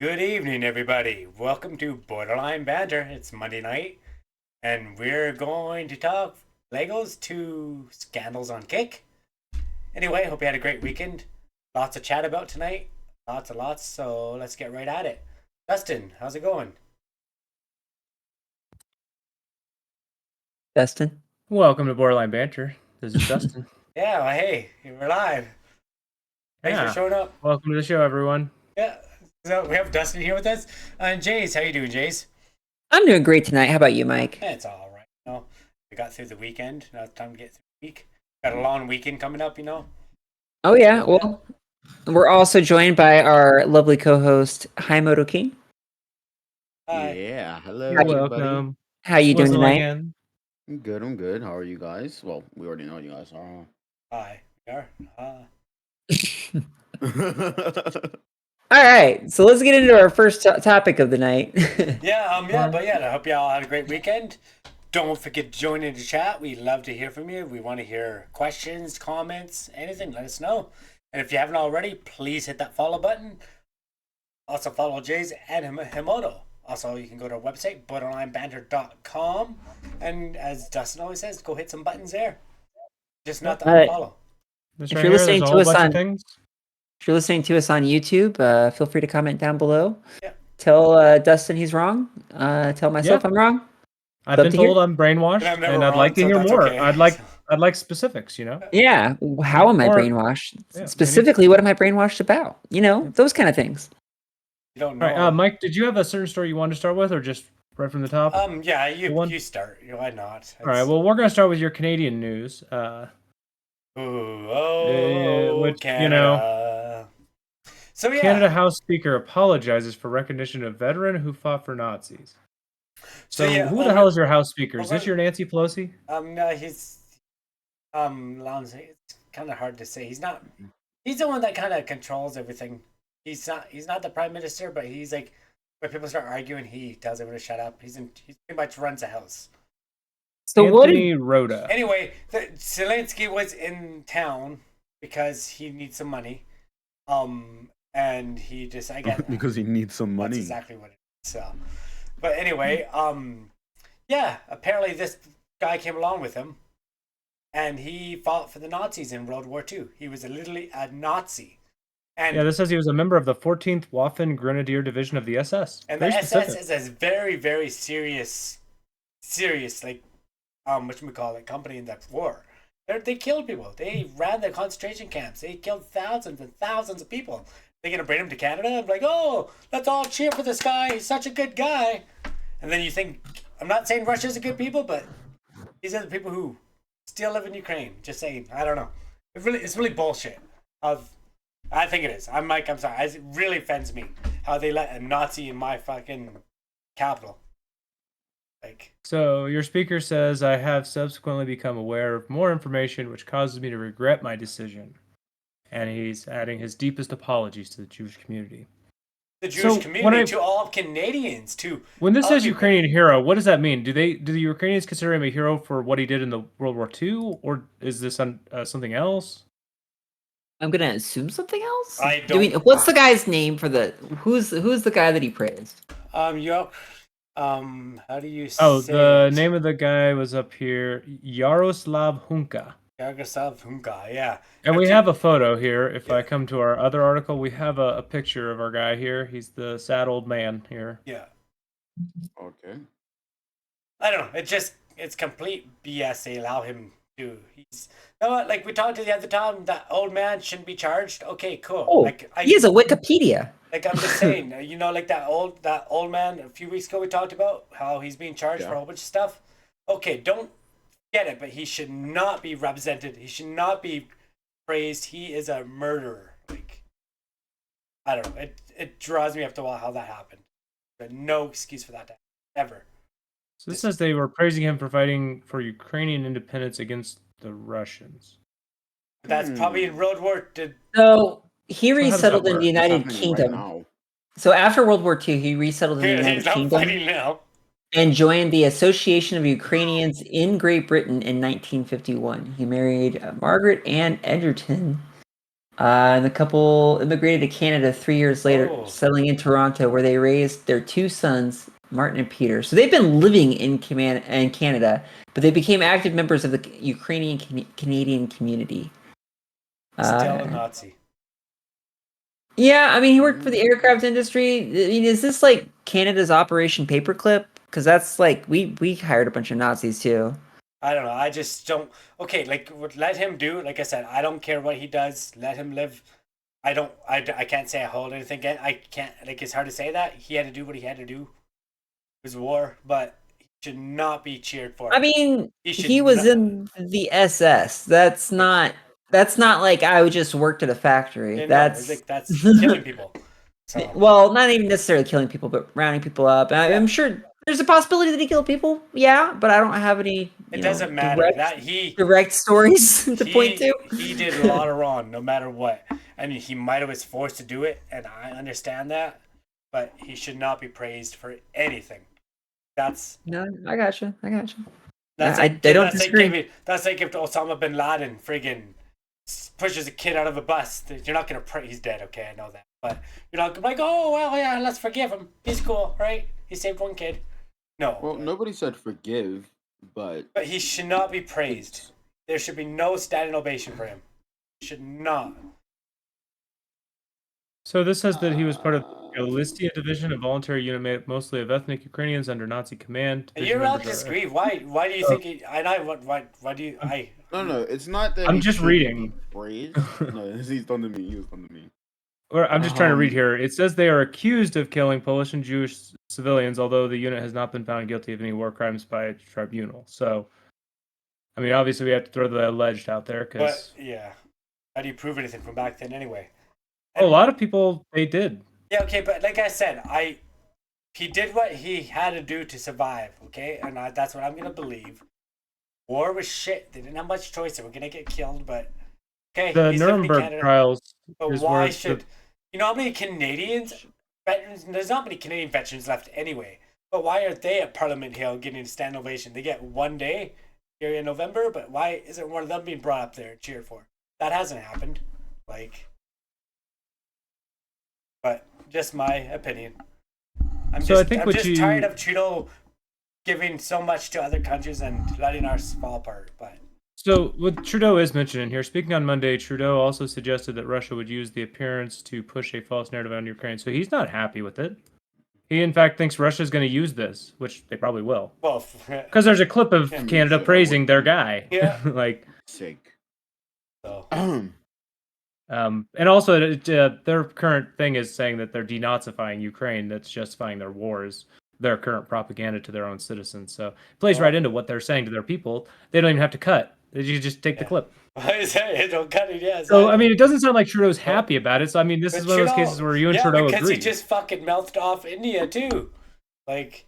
Good evening, everybody. Welcome to Borderline Banter. It's Monday night, and we're going to talk Legos to scandals on Kick. Anyway, hope you had a great weekend. Lots of chat about tonight. Lots and lots, so let's get right at it. Dustin, how's it going? Dustin. Welcome to Borderline Banter. This is Dustin. Yeah, well, hey, we're live. Thanks for showing up. Welcome to the show, everyone. Yeah, so we have Dustin here with us. And Jace, how you doing, Jace? I'm doing great tonight. How about you, Mike? Yeah, it's all right. We got through the weekend. Now it's time to get through the week. Got a long weekend coming up, Oh, yeah. Well, we're also joined by our lovely co-host, Haimoto King. Hi. Yeah, hello, Welcome. everybody. How you doing tonight? Again. I'm good. How are you guys? Well, we already know you guys are. Hi. We are. All right, so let's get into our first topic of the night. I hope you all had a great weekend. Don't forget to join in the chat. We love to hear from you. We want to hear questions, comments, anything. Let us know. And if you haven't already, please hit that follow button. Also follow Jays and Himoto. Also, you can go to our website, borderlinebanter.com. And as Dustin always says, go hit some buttons there. Just not to unfollow. If you're listening to us on YouTube, feel free to comment down below. Yeah. Tell Dustin he's wrong. Tell myself I'm wrong. I've been told I'm brainwashed, and I'd like to hear more. Okay. I'd like specifics, Yeah. How am I brainwashed? Specifically, what am I brainwashed about? Those kind of things. You don't know. All right, Mike, did you have a certain story you wanted to start with, or just right from the top? Yeah, you start. Why not? All right. Well, we're gonna start with your Canadian news. Which Canada. So yeah, Canada House Speaker apologizes for recognition of veteran who fought for Nazis. So who the hell is your House Speaker? Is this your Nancy Pelosi? No, he's it's kind of hard to say. He's not. He's the one that kind of controls everything. He's not the prime minister, but he's like when people start arguing, he tells everyone to shut up. He pretty much runs the house. So Anthony Rhoda. Anyway, Zelensky was in town because he needs some money. And he just because he needs some money. That's exactly what it is. So, but anyway, apparently this guy came along with him, and he fought for the Nazis in World War II. He was literally a Nazi. And this says he was a member of the 14th Waffen Grenadier Division of the SS. And very the SS is a very, very serious, like, whatchamacallit, company in that war. They killed people. They ran the concentration camps. They killed thousands and thousands of people. They're going to bring him to Canada? I'm like, oh, let's all cheer for this guy. He's such a good guy. And then you think, I'm not saying Russia's a good people, but these are the people who still live in Ukraine. Just saying, I don't know. It's really bullshit. I think it is. I'm sorry. It really offends me how they let a Nazi in my fucking capital. So your speaker says, I have subsequently become aware of more information which causes me to regret my decision. And he's adding his deepest apologies to the Jewish community. The Jewish community, to all Canadians, too. When this says Ukrainian hero, what does that mean? Do the Ukrainians consider him a hero for what he did in the World War II, or is this something else? I'm gonna assume something else. I don't. What's the guy's name for who's the guy that he praised? How do you say the name of the guy was up here, Yaroslav Hunka. Yaroslav Hunka, yeah. And we have a photo here. If I come to our other article, we have a picture of our guy here. He's the sad old man here. Yeah. Okay. I don't know. It's complete BS. They allow him to. Like we talked to the other time, that old man shouldn't be charged. Okay, cool. Oh, he has a Wikipedia. Like I'm just saying, like that old man a few weeks ago we talked about how he's being charged for a whole bunch of stuff. Okay, don't get it, but he should not be represented. He should not be praised. He is a murderer. Like, I don't know. It draws me up to how that happened. But no excuse for that to happen, ever. So this says they were praising him for fighting for Ukrainian independence against the Russians. That's probably in World War II. So he resettled in the United Kingdom. Right, so after World War II, he resettled in the United Kingdom and joined the Association of Ukrainians in Great Britain in 1951. He married Margaret Ann Edgerton And the couple immigrated to Canada 3 years later, Oh. settling in Toronto, where they raised their 2 sons, Martin and Peter. So they've been living in Canada, but they became active members of the Ukrainian Canadian community. Still a Nazi. Yeah, I mean, he worked for the aircraft industry. I mean, is this like Canada's Operation Paperclip? Because that's like we hired a bunch of Nazis too. I don't know. I just don't. Okay, like let him do. Like I said, I don't care what he does. Let him live. I don't. I can't say I hold anything against. I can't. Like it's hard to say that he had to do what he had to do. It was war, but he should not be cheered for. I mean, he was not, in the SS. That's not like I would just worked at a factory. That's like that's killing people. So. Well, not even necessarily killing people, but rounding people up. I'm sure there's a possibility that he killed people. Yeah, but I don't have any. It doesn't matter direct stories to point to. He did a lot of wrong, no matter what. I mean, he might have was forced to do it, and I understand that, but he should not be praised for anything. That's I gotcha. That's I don't disagree. That's like if Osama bin Laden friggin' pushes a kid out of a bus. You're not gonna pray. He's dead. Okay, I know that. But you're not like, oh well, yeah, let's forgive him. He's cool, right? He saved one kid. No. Well, nobody said forgive, but he should not be praised. There should be no standing ovation for him. Should not. So this says that he was part of the Galicia division, a voluntary unit made mostly of ethnic Ukrainians under Nazi command. You're allowed to disagree. Why do you think? Why do you? No. It's not that. I'm just reading. Praised. No, he's done to me. I'm just trying to read here. It says they are accused of killing Polish and Jewish civilians, although the unit has not been found guilty of any war crimes by a tribunal. So, I mean, obviously we have to throw the alleged out there because. Yeah. How do you prove anything from back then anyway? A lot of people, they did. Yeah, okay, but like I said, he did what he had to do to survive, okay? And that's what I'm going to believe. War was shit. They didn't have much choice. They were going to get killed, but... Okay, the Nuremberg trials. But why should... You know how many Canadians... Veterans, there's not many Canadian veterans left anyway. But why aren't they at Parliament Hill getting a stand ovation? They get one day here in November, but why isn't one of them being brought up there and cheered for? That hasn't happened. Like... But just my opinion. I'm just tired of Trudeau giving so much to other countries and letting ours fall apart. But so what Trudeau is mentioning here, speaking on Monday, Trudeau also suggested that Russia would use the appearance to push a false narrative on Ukraine. So he's not happy with it. He, in fact, thinks Russia's going to use this, which they probably will. Well, because there's a clip of Canada praising their guy. Yeah. Like. Sick. So. And also, their current thing is saying that they're denazifying Ukraine. That's justifying their wars, their current propaganda to their own citizens. So it plays right into what they're saying to their people. They don't even have to cut. You just take the clip. Don't cut it, yeah. So, I mean, it doesn't sound like Trudeau's happy about it. So, I mean, this is one of those cases where you and Trudeau agree. because he just fucking melted off India, too. Like...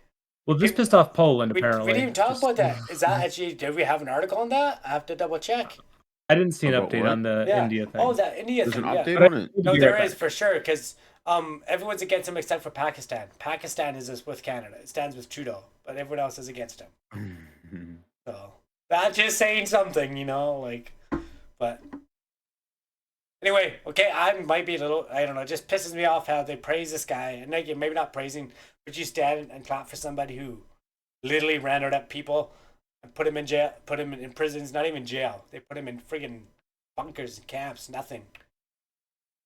Well, this pissed off Poland, apparently. We didn't even talk about that. Is that actually... Did we have an article on that? I have to double check. I didn't see an update on the India thing. Oh, that India thing. There's an update on it. No, there is for sure because everyone's against him except for Pakistan. Pakistan is with Canada. It stands with Trudeau, but everyone else is against him. So that's just saying something, you know, like. But anyway, okay, I might be a little. I don't know. It just pisses me off how they praise this guy, and like maybe not praising, but you stand and clap for somebody who literally rounded up people. And put him in jail, put him in prisons, not even jail. They put him in friggin' bunkers and camps, nothing.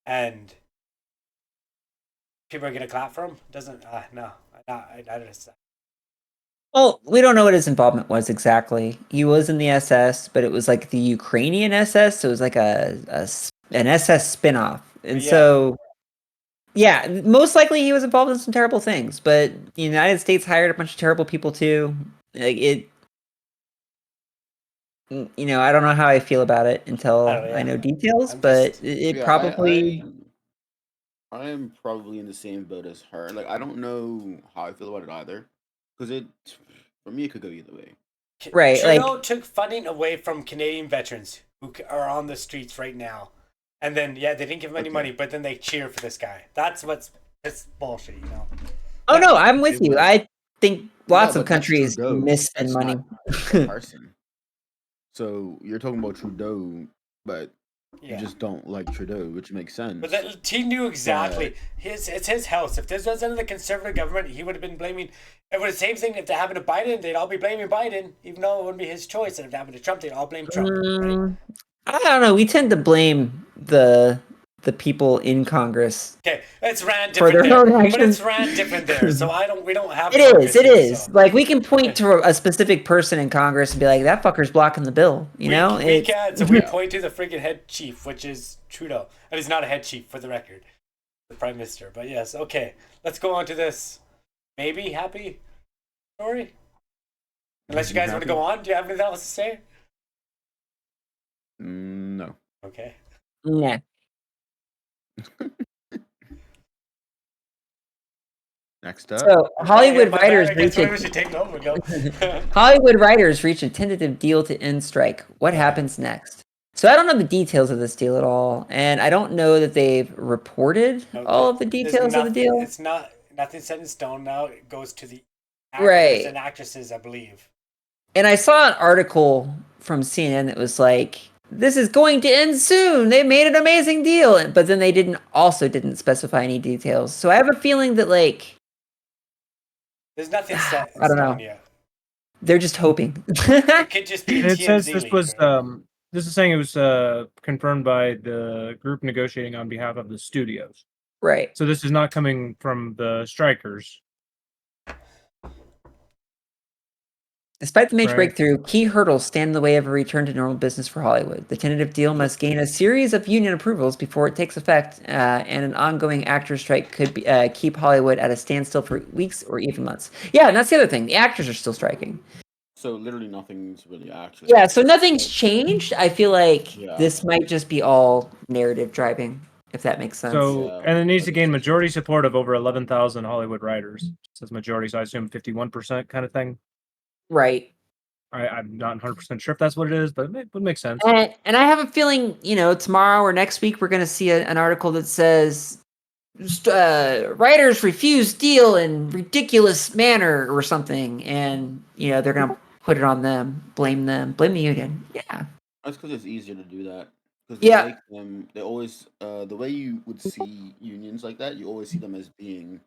And people are gonna clap for him? Doesn't, no. I don't. Well, we don't know what his involvement was exactly. He was in the SS, but it was like the Ukrainian SS, so it was like an SS spinoff. And so, yeah, most likely he was involved in some terrible things, but the United States hired a bunch of terrible people too. Like it. You know, I don't know how I feel about it until I know details, but it probably... I am probably in the same boat as her. Like, I don't know how I feel about it either. Because for me, it could go either way. Right. Trudeau took funding away from Canadian veterans who are on the streets right now. And then, they didn't give him any money, but then they cheer for this guy. That's bullshit, you know? Oh, no, I'm with you. I think lots of countries miss money. So you're talking about Trudeau, but You just don't like Trudeau, which makes sense. But he knew exactly. It's his house. If this was under the Conservative government, he would have been blaming. It was the same thing if they happened to Biden. They'd all be blaming Biden, even though it wouldn't be his choice. And if it happened to Trump, they'd all blame Trump. Right? I don't know. We tend to blame the people in Congress. Okay, it's ran For different their there, own but it's actions. ran different there. So we don't have. It Congress is. here, so. Like we can point to a specific person in Congress and be like, that fucker's blocking the bill. You know, we can. So we point to the freaking head chief, which is Trudeau, and he's not a head chief for the record, the prime minister. But yes, okay. Let's go on to this maybe happy story. Unless you guys want to go on, do you have anything else to say? No. Okay. Yeah. Next up. So Hollywood writers reach Hollywood writers reach a tentative deal to end strike. What happens next? So I don't know the details of this deal at all, and I don't know that they've reported all of the details of the deal. It's nothing set in stone now. It goes to the actors and actresses, I believe. And I saw an article from CNN that was like, this is going to end soon. They made an amazing deal. But then they didn't specify any details. So I have a feeling that there's nothing set in I don't stone know. yet. They're just hoping. It could just be it says this leak, was right? this is saying it was confirmed by the group negotiating on behalf of the studios. Right. So this is not coming from the strikers. Despite the major breakthrough, key hurdles stand in the way of a return to normal business for Hollywood. The tentative deal must gain a series of union approvals before it takes effect, and an ongoing actors' strike could keep Hollywood at a standstill for weeks or even months. Yeah, and that's the other thing. The actors are still striking. So literally nothing's really actually. Yeah, so nothing's changed. I feel like this might just be all narrative driving, if that makes sense. So, and it needs to gain majority support of over 11,000 Hollywood writers. It says majority, so I assume 51% kind of thing. Right. I'm not 100% sure if that's what it is, but it would make sense. And I have a feeling, tomorrow or next week, we're going to see an article that says writers refuse deal in ridiculous manner or something. And, they're going to put it on them, blame the union. Yeah. That's because it's easier to do that. Because they always, the way you would see unions like that, you always see them as being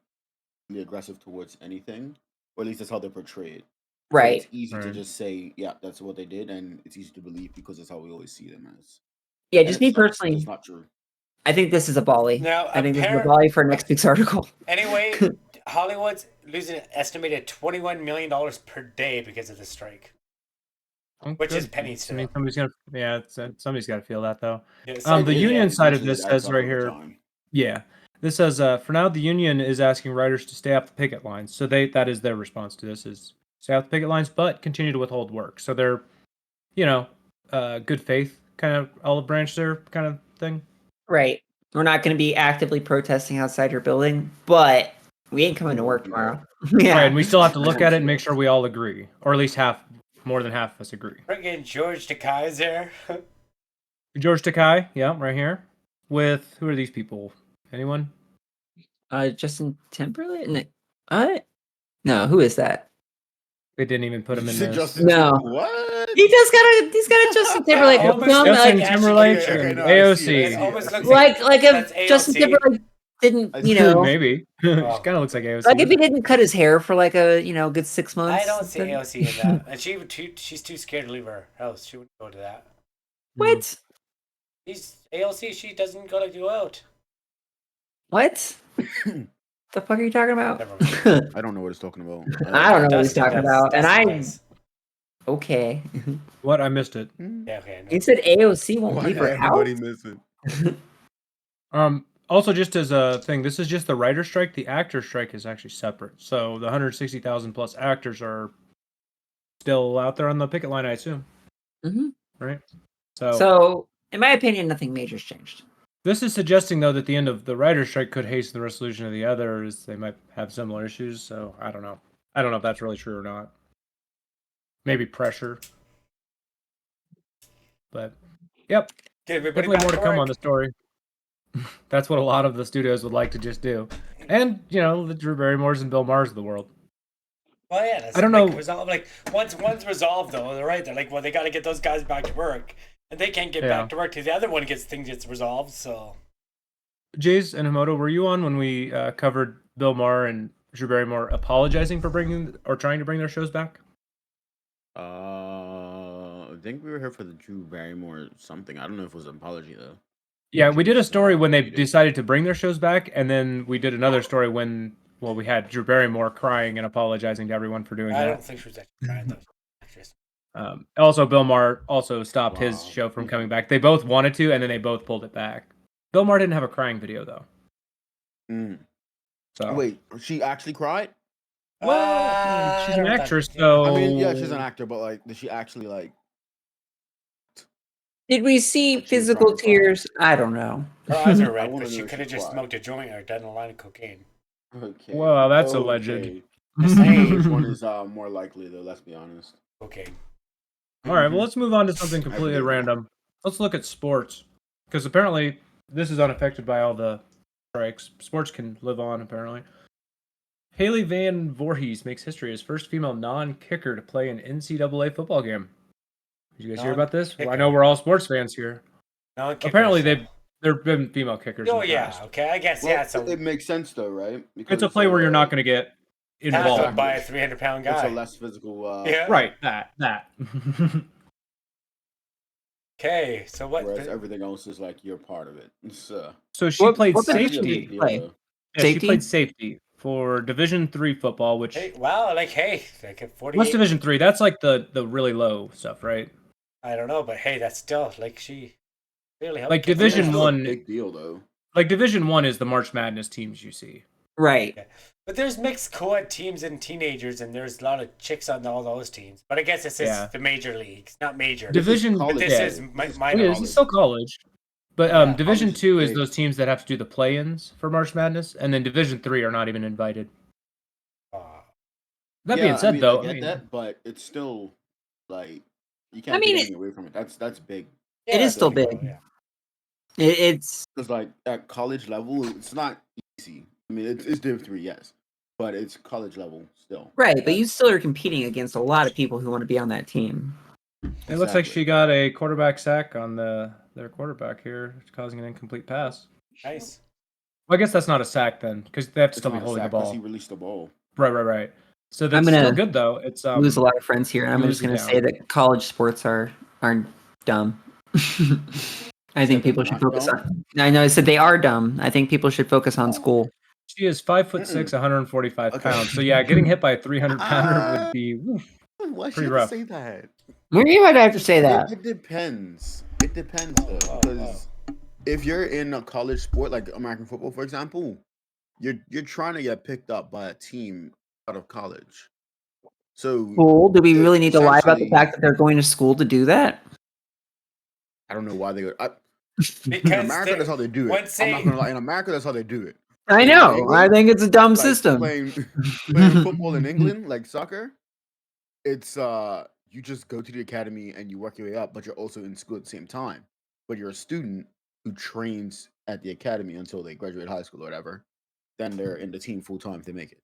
really aggressive towards anything, or at least that's how they're portrayed. Right. So it's easy to just say, yeah, that's what they did, and it's easy to believe because that's how we always see them as. Yeah, just me personally. It's not true. I think this is a volley. Now, I think this is a volley for next week's article. Anyway, Hollywood's losing an estimated $21 million per day because of the strike. Which is pennies to them. Somebody's got to feel that, though. The union side of this says right here. Yeah. This says, for now, the union is asking writers to stay off the picket lines. So that is their response to this is stay off the picket lines, but continue to withhold work. So they're, good faith kind of olive branch there kind of thing. Right. We're not going to be actively protesting outside your building, but we ain't coming to work tomorrow. Yeah. Right, and we still have to look at it and make sure we all agree, or at least more than half of us agree. Freaking George Takei's there. George Takei, yeah, right here. With, who are these people? Anyone? Justin Timberlake? No, who is that? They didn't even put him in this. No. What? He's got a Justin Timberlake film. Justin Timberlake and AOC. Like if Justin Timberlake didn't, maybe. She kind of looks like AOC. Like if he didn't cut his hair for like a good 6 months. I don't see AOC in that, and she's too scared to leave her house. She wouldn't go to that. What? He's AOC. She doesn't go out. What? The fuck are you talking about? I don't know what he's talking about. I don't know what he's talking about. And okay. What? I missed it. Yeah, okay. You said AOC won't leave her house? Also, just as a thing, this is just the writer strike. The actor strike is actually separate. So the 160,000 plus actors are still out there on the picket line, I assume. Mm-hmm. Right? So, in my opinion, nothing major's changed. This is suggesting, though, that the end of the writer's strike could hasten the resolution of the others. They might have similar issues, so I don't know. I don't know if that's really true or not. Maybe pressure. But, yep. Definitely more to come on the story. That's what a lot of the studios would like to just do. And, the Drew Barrymores and Bill Maher's of the world. Well, yeah. I don't know. Once resolved, though, they're right. They're like, well, they got to get those guys back to work. And they can't get Yeah. back to work till the other one gets resolved. So Jays and Himoto, were you on when we covered Bill Maher and Drew Barrymore apologizing for bringing or trying to bring their shows back? I think we were here for the Drew Barrymore something. I don't know if it was an apology though. Yeah, we did a Just, story when they meeting. decided to bring their shows back, and then we did another story when, well, we had Drew Barrymore crying and apologizing to everyone for doing I that. don't think she was actually trying though. Actress. Also, Bill Maher also stopped his Wow. show from coming back. They both wanted to, and then they both pulled it back. Bill Maher didn't have a crying video though. So Wait, she actually cried? well, she's I an don't know. actress, Yeah. so I mean, yeah, she's an actor, but like, did she actually like? Did we see Like she was physical trying to cry. tears? I don't know. Her eyes are I red, wanna but she know if could she have just cried. smoked a joint or done a line of cocaine. Okay. Well, that's okay. alleged. Just saying. Which one is more likely though? Let's be honest. Cocaine. All right, well, let's move on to something completely Every day. random. Let's look at sports, because apparently this is unaffected by all the strikes. Sports can live on, apparently. Haley Van Voorhees makes history as first female non-kicker to play an NCAA football game. Did you guys hear about this? Well, I know we're all sports fans here. Apparently, there have been female kickers. Oh in the yeah, past. okay. I guess Well, yeah. So it makes sense though, right? It's a play where you're not going to get involved. tackled by a 300-pound guy. It's a less physical. Yeah. Right, that. Okay, so what? Whereas everything else is like you're part of it. So she played what position safety. did she play? Yeah, she Safety? played safety for Division III football, which Hey, wow, like hey, like at 48. what's Division III? That's like the really low stuff, right? I don't know, but hey, that's still like she really helped. Like kids Division ass. still a One- big deal though. Like Division I is the March Madness teams you see. Right. But there's mixed co-ed teams and teenagers, and there's a lot of chicks on all those teams. But I guess this is Yeah. the major leagues, not major. Division, but college. this yeah, is This is minor. it is. It's still college. But Yeah, Division college is II is big. those teams that have to do the play-ins for March Madness, and then Division III are not even invited. That being said, though, I get that, but it's still like you can't I mean, take anything away from it. That's big. yeah, it is still that's big. cool, yeah. It's Because like at college level, it's not easy. I mean, it's Div 3, yes, but it's college level still. right, but you still are competing against a lot of people who want to be on that team. it looks like Exactly. she got a quarterback sack on their quarterback here, causing an incomplete pass. Nice. Well, I guess that's not a sack then, because they have to It's still be not a holding the sack 'cause ball. He released the ball. Right. So I'm that's gonna still good though. It's lose a lot of friends here, and I'm you just lose going to it say down. that college sports are dumb. I think people should not focus dumb? on. I know I said they are dumb. I think people should focus on school. She is 5'6", 145 Okay. pounds. So yeah, getting hit by a 300-pounder would be Why pretty should rough. you say that? Where do you have to say that? It depends. It depends though, because if you're in a college sport like American football, for example, you're trying to get picked up by a team out of college. So School? Do we really need to lie about the essentially- fact that they're going to school to do that? I don't know why they go. In Because America, that's how they do it. once I'm they- not gonna lie. In America, that's how they do it. I In know. England, I think it's a dumb like, system. Playing football in England, like soccer, it's you just go to the academy and you work your way up, but you're also in school at the same time. But you're a student who trains at the academy until they graduate high school or whatever. Then they're in the team full time if they make it.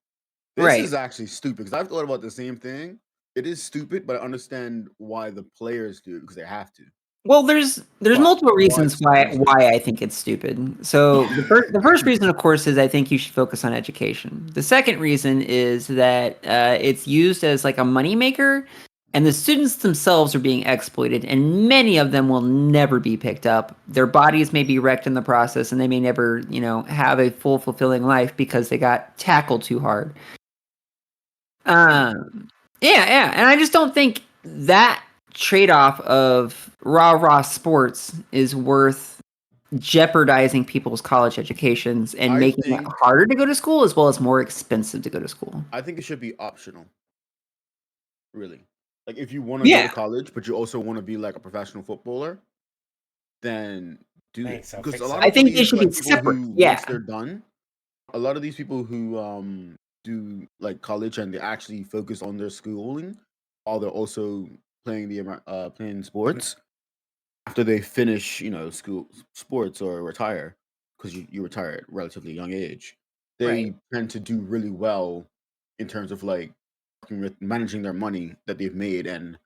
This Right. is actually stupid because I've thought about the same thing. It is stupid, but I understand why the players do it because they have to. Well, there's But multiple why reasons it's why stupid? I think it's stupid. So the first reason, of course, is I think you should focus on education. The second reason is that it's used as like a moneymaker, and the students themselves are being exploited, and many of them will never be picked up. Their bodies may be wrecked in the process, and they may never, have a full, fulfilling life because they got tackled too hard. Yeah, and I just don't think that trade-off of raw sports is worth jeopardizing people's college educations and I making it think- harder to go to school as well as more expensive to go to school. I think it should be optional. Really. Like if you want to go Yeah. to college, but you also want to be like a professional footballer, then do Think it. so, Because think a so. lot I of think they these, should like, be people separate, who, yeah. once they're done, a lot of these people who do like college and they actually focus on their schooling while they're also playing sports after they finish, school sports or retire, because you retire at a relatively young age, they Right. tend to do really well in terms of like working with managing their money that they've made and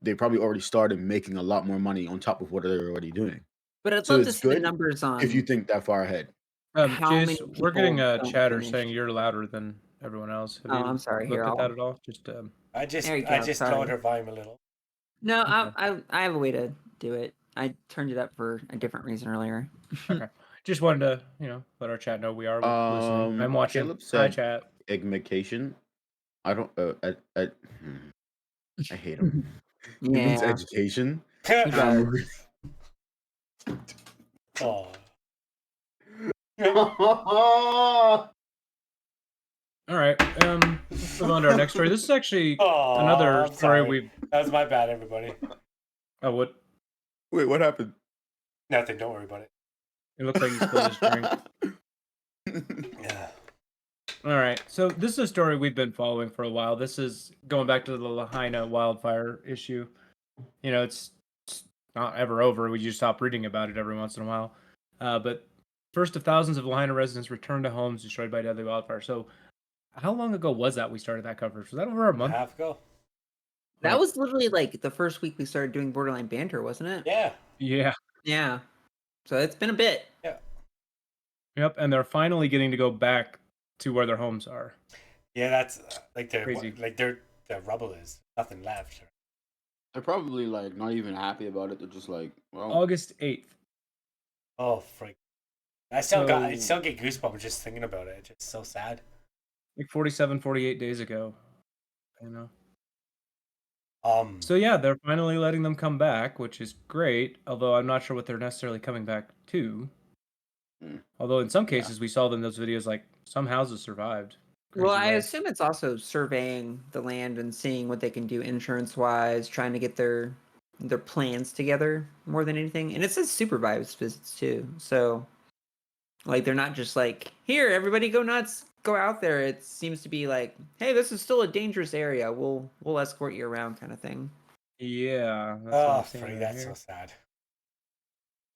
they probably already started making a lot more money on top of what they're already doing. But I'd So love to it's see the good numbers if you on think that far ahead. how many Jace, we're getting people a don't chatter finish. saying you're louder than everyone else. Have Oh, you I'm sorry. Here, looked at that I'll. at all? Just I just There you I go, just sorry. lowered her volume a little. No, Okay. I have a way to do it. I turned it up for a different reason earlier. Okay. Just wanted to, let our chat know we are listening. I'm watching. Caleb Hi, said chat. egmication. I don't. I hate him. He means Yeah, education. he does. Oh. All right. Let's move on to our next story. This is actually Oh, another I'm story sorry. we've. That was my bad, everybody. Oh, what? Wait, what happened? Nothing. Don't worry about it. It looks like he spilled his drink. Yeah. All right. So this is a story we've been following for a while. This is going back to the Lahaina wildfire issue. It's not ever over. We just stop reading about it every once in a while. But first of thousands of Lahaina residents returned to homes destroyed by deadly wildfire. So how long ago was that we started that coverage? Was that over a month? Half ago. That was literally like the first week we started doing Borderline Banter, wasn't it? Yeah. Yeah. Yeah. So it's been a bit. Yeah. Yep. And they're finally getting to go back to where their homes are. Yeah, that's like Crazy. their rubble is nothing left. They're probably like not even happy about it. They're just like, well, August 8th. Oh freak! I still get goosebumps just thinking about it. It's just so sad. Like 47, 48 days ago. You know. Um. So yeah, they're finally letting them come back, which is great. Although I'm not sure what they're necessarily coming back to. Although in some cases we saw them in those videos, like some houses survived. Well, Crazy I way. assume it's also surveying the land and seeing what they can do insurance-wise, trying to get their plans together more than anything. And it says supervised visits too. So like they're not just like, here, everybody go nuts, go out there. It seems to be like, hey, this is still a dangerous area. We'll escort you around kind of thing. Yeah. That's what Oh, I'm seeing freak! right That's here. so sad.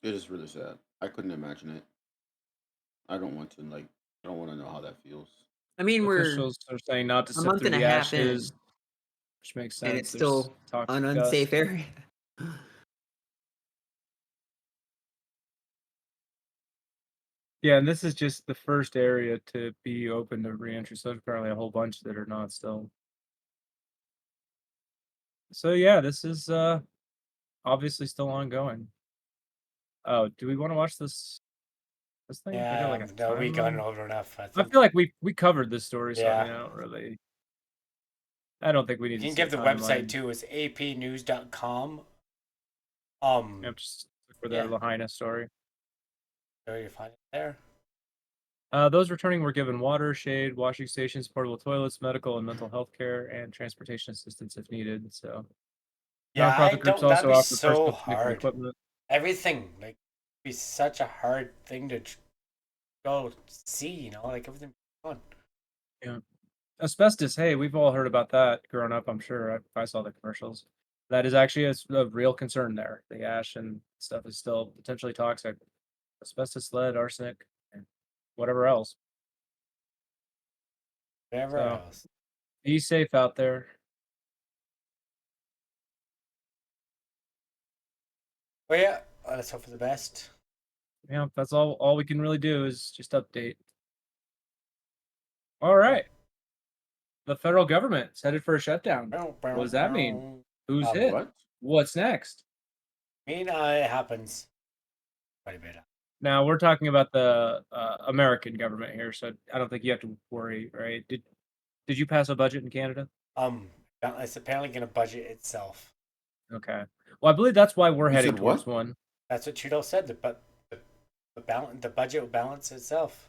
it is really sad. I couldn't imagine it. I don't want to I don't want to know how that feels. I mean, we're Officials are saying not to a sift month through and a the half in, ashes, which makes sense. and it's There's still toxic an unsafe dust. area. Yeah, and this is just the first area to be open to reentry. So there's apparently a whole bunch that are not still. So yeah, this is obviously still ongoing. Oh, do we want to watch this thing? We got Yeah. like a No, we gone timeline. over enough. I I think. feel like we covered this story, so Yeah. I don't think we You need can to see give the website too. It's apnews.com. Yep, just look for Yeah. their Lahaina story. There you find it there. Those returning were given water, shade, washing stations, portable toilets, medical and mental health care, and transportation assistance if needed. So, Yeah, I nonprofit groups don't. That'd also be offer so personal protective hard. equipment. Everything like be such a hard thing to go see. You know, like everything fun. Yeah, asbestos. Hey, we've all heard about that growing up. I'm sure I saw the commercials. That is actually a real concern there. The ash and stuff is still potentially toxic. Asbestos, lead, arsenic, and whatever else. Whatever So, else. be safe out there. But yeah, let's hope for the best. Yeah, that's all we can really do is just update. All right. The federal government's headed for a shutdown. What does that mean? Who's hit? What? What's next? It happens quite a bit. Now we're talking about the American government here, so I don't think you have to worry, right? Did you pass a budget in Canada? It's apparently going to budget itself. Okay. Well, I believe that's why we're You heading said towards what? one. That's what Trudeau said. The budget will balance itself.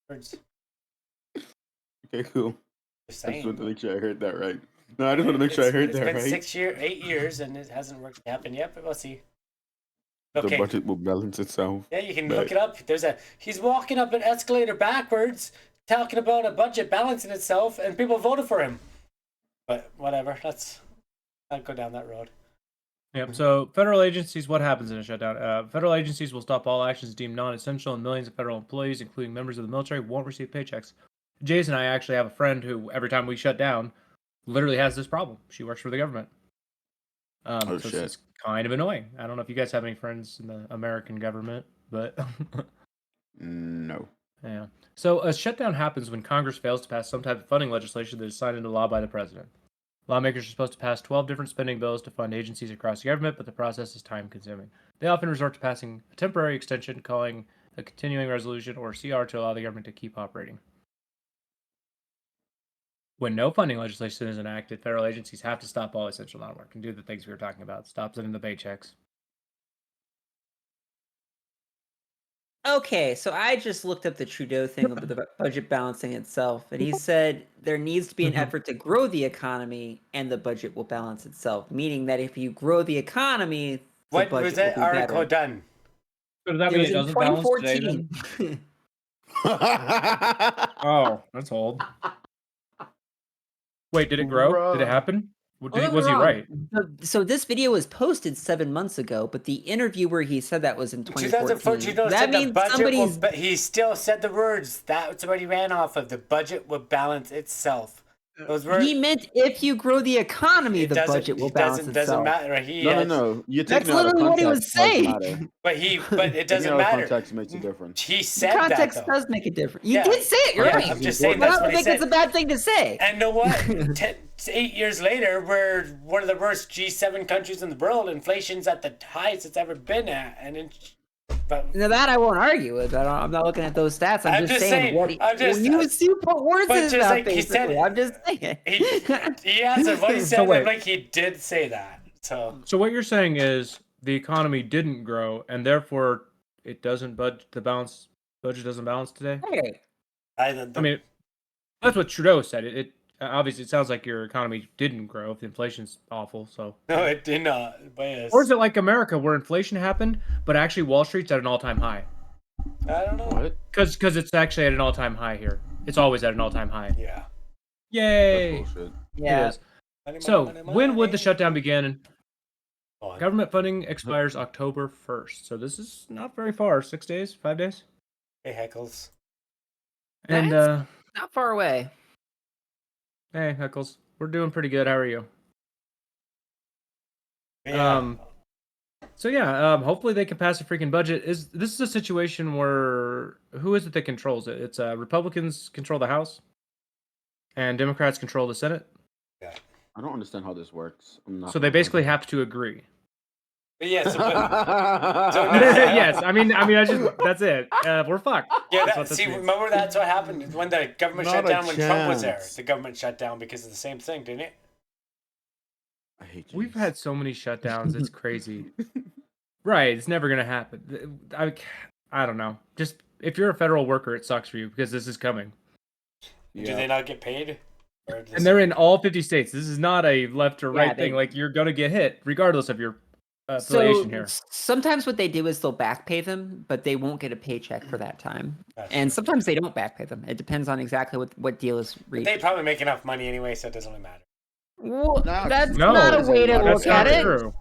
Words. Okay, cool. Just I just want to saying. make sure I heard that right. No, I just want to make sure I heard that It's right. been 8 years and it hasn't happened yet, but we'll see. The Okay. budget will balance itself. Yeah, you can Right. look it up. He's walking up an escalator backwards, talking about a budget balancing itself, and people voted for him. But whatever, I'll go down that road. Yep. So federal agencies, what happens in a shutdown? Federal agencies will stop all actions deemed non-essential, and millions of federal employees, including members of the military, won't receive paychecks. Jason and I actually have a friend who, every time we shut down, literally has this problem. She works for the government. Oh, so shit. it's kind of annoying. I don't know if you guys have any friends in the American government, but No. yeah. So a shutdown happens when Congress fails to pass some type of funding legislation that is signed into law by the president. Lawmakers are supposed to pass 12 different spending bills to fund agencies across the government, but the process is time-consuming. They often resort to passing a temporary extension, calling a continuing resolution or CR to allow the government to keep operating. When no funding legislation is enacted, federal agencies have to stop all essential non-work and do the things we were talking about. Stop sending the paychecks. Okay, so I just looked up the Trudeau thing about the budget balancing itself, and he said there needs to be an effort to grow the economy, and the budget will balance itself. Meaning that if you grow the economy, the What budget was that will be article better. done? So does that It mean was it in doesn't balance today then? 2014. Oh, that's old. Wait, did it grow? Did it Bruh. happen? Don't get me Was he wrong. right? So this video was posted 7 months ago, but the interview where he said that was in 2014. 2014. That Said the means budget will, somebody's. but he still said the words. That's what he ran off of. The budget will balance itself. Those were. He meant if you grow the economy, It the doesn't. budget will It balance doesn't itself. matter. He No, has, no. You're That's taking it out of literally what he was context. Doesn't saying. matter. But it Taking doesn't it out of matter. context makes a difference. He The said context that though. does make a difference. You Yeah. did say it. You're Yeah, right. I'm just saying But I that's don't what he think said. it's a bad thing to say. And know what? 8 years later, we're one of the worst G7 countries in the world. Inflation's at the highest it's ever been at, but Now that I won't argue with. I'm not looking at those stats. I'm just saying what he, I'm just- you put words but in his just mouth. like he said basically. it. I'm just saying. he answered what he said. wait. Like he did say that. So So what you're saying is the economy didn't grow, and therefore it doesn't budget doesn't balance today. Hey, I mean, that's what Trudeau said. It obviously it sounds like your economy didn't grow if the inflation's awful. So no, it did not. But yes. or is it like America where inflation happened, but actually Wall Street's at an all-time high? I don't know. What? Because it's actually at an all-time high here. It's always at an all-time high. Yeah. Yay! That's bullshit. yeah. It is. So when would the shutdown begin? Government funding expires October 1st. So this is not very far. 6 days? 5 days? Hey, Heckles. And That's not far away. hey, Heckles. We're doing pretty good. How are you? Yeah. So yeah, hopefully they can pass a freaking budget. This is a situation where who is it that controls it? It's Republicans control the House, and Democrats control the Senate. I don't understand how this works. So they basically have to agree. But yeah. So no, Yes, I mean, that's it. We're fucked. Yeah, That's what this see, means. remember that's what happened when the government Not shut a down when Trump was there. chance. The government shut down because of the same thing, didn't it? I hate you. We've had so many shutdowns. It's crazy. Right, it's never gonna happen. I don't know. Just if you're a federal worker, it sucks for you because this is coming. Do they not get paid? And they're in all 50 states. This is not a left or right Yeah, thing. Like you're gonna get hit regardless of your So affiliation here. sometimes what they do is they'll back pay them, but they won't get a paycheck for that time. That's And true. sometimes they don't back pay them. It depends on exactly what deal is But reached. they probably make enough money anyway, so it doesn't really matter. Well, No, that's No, not a way to that's look That's at not it. true.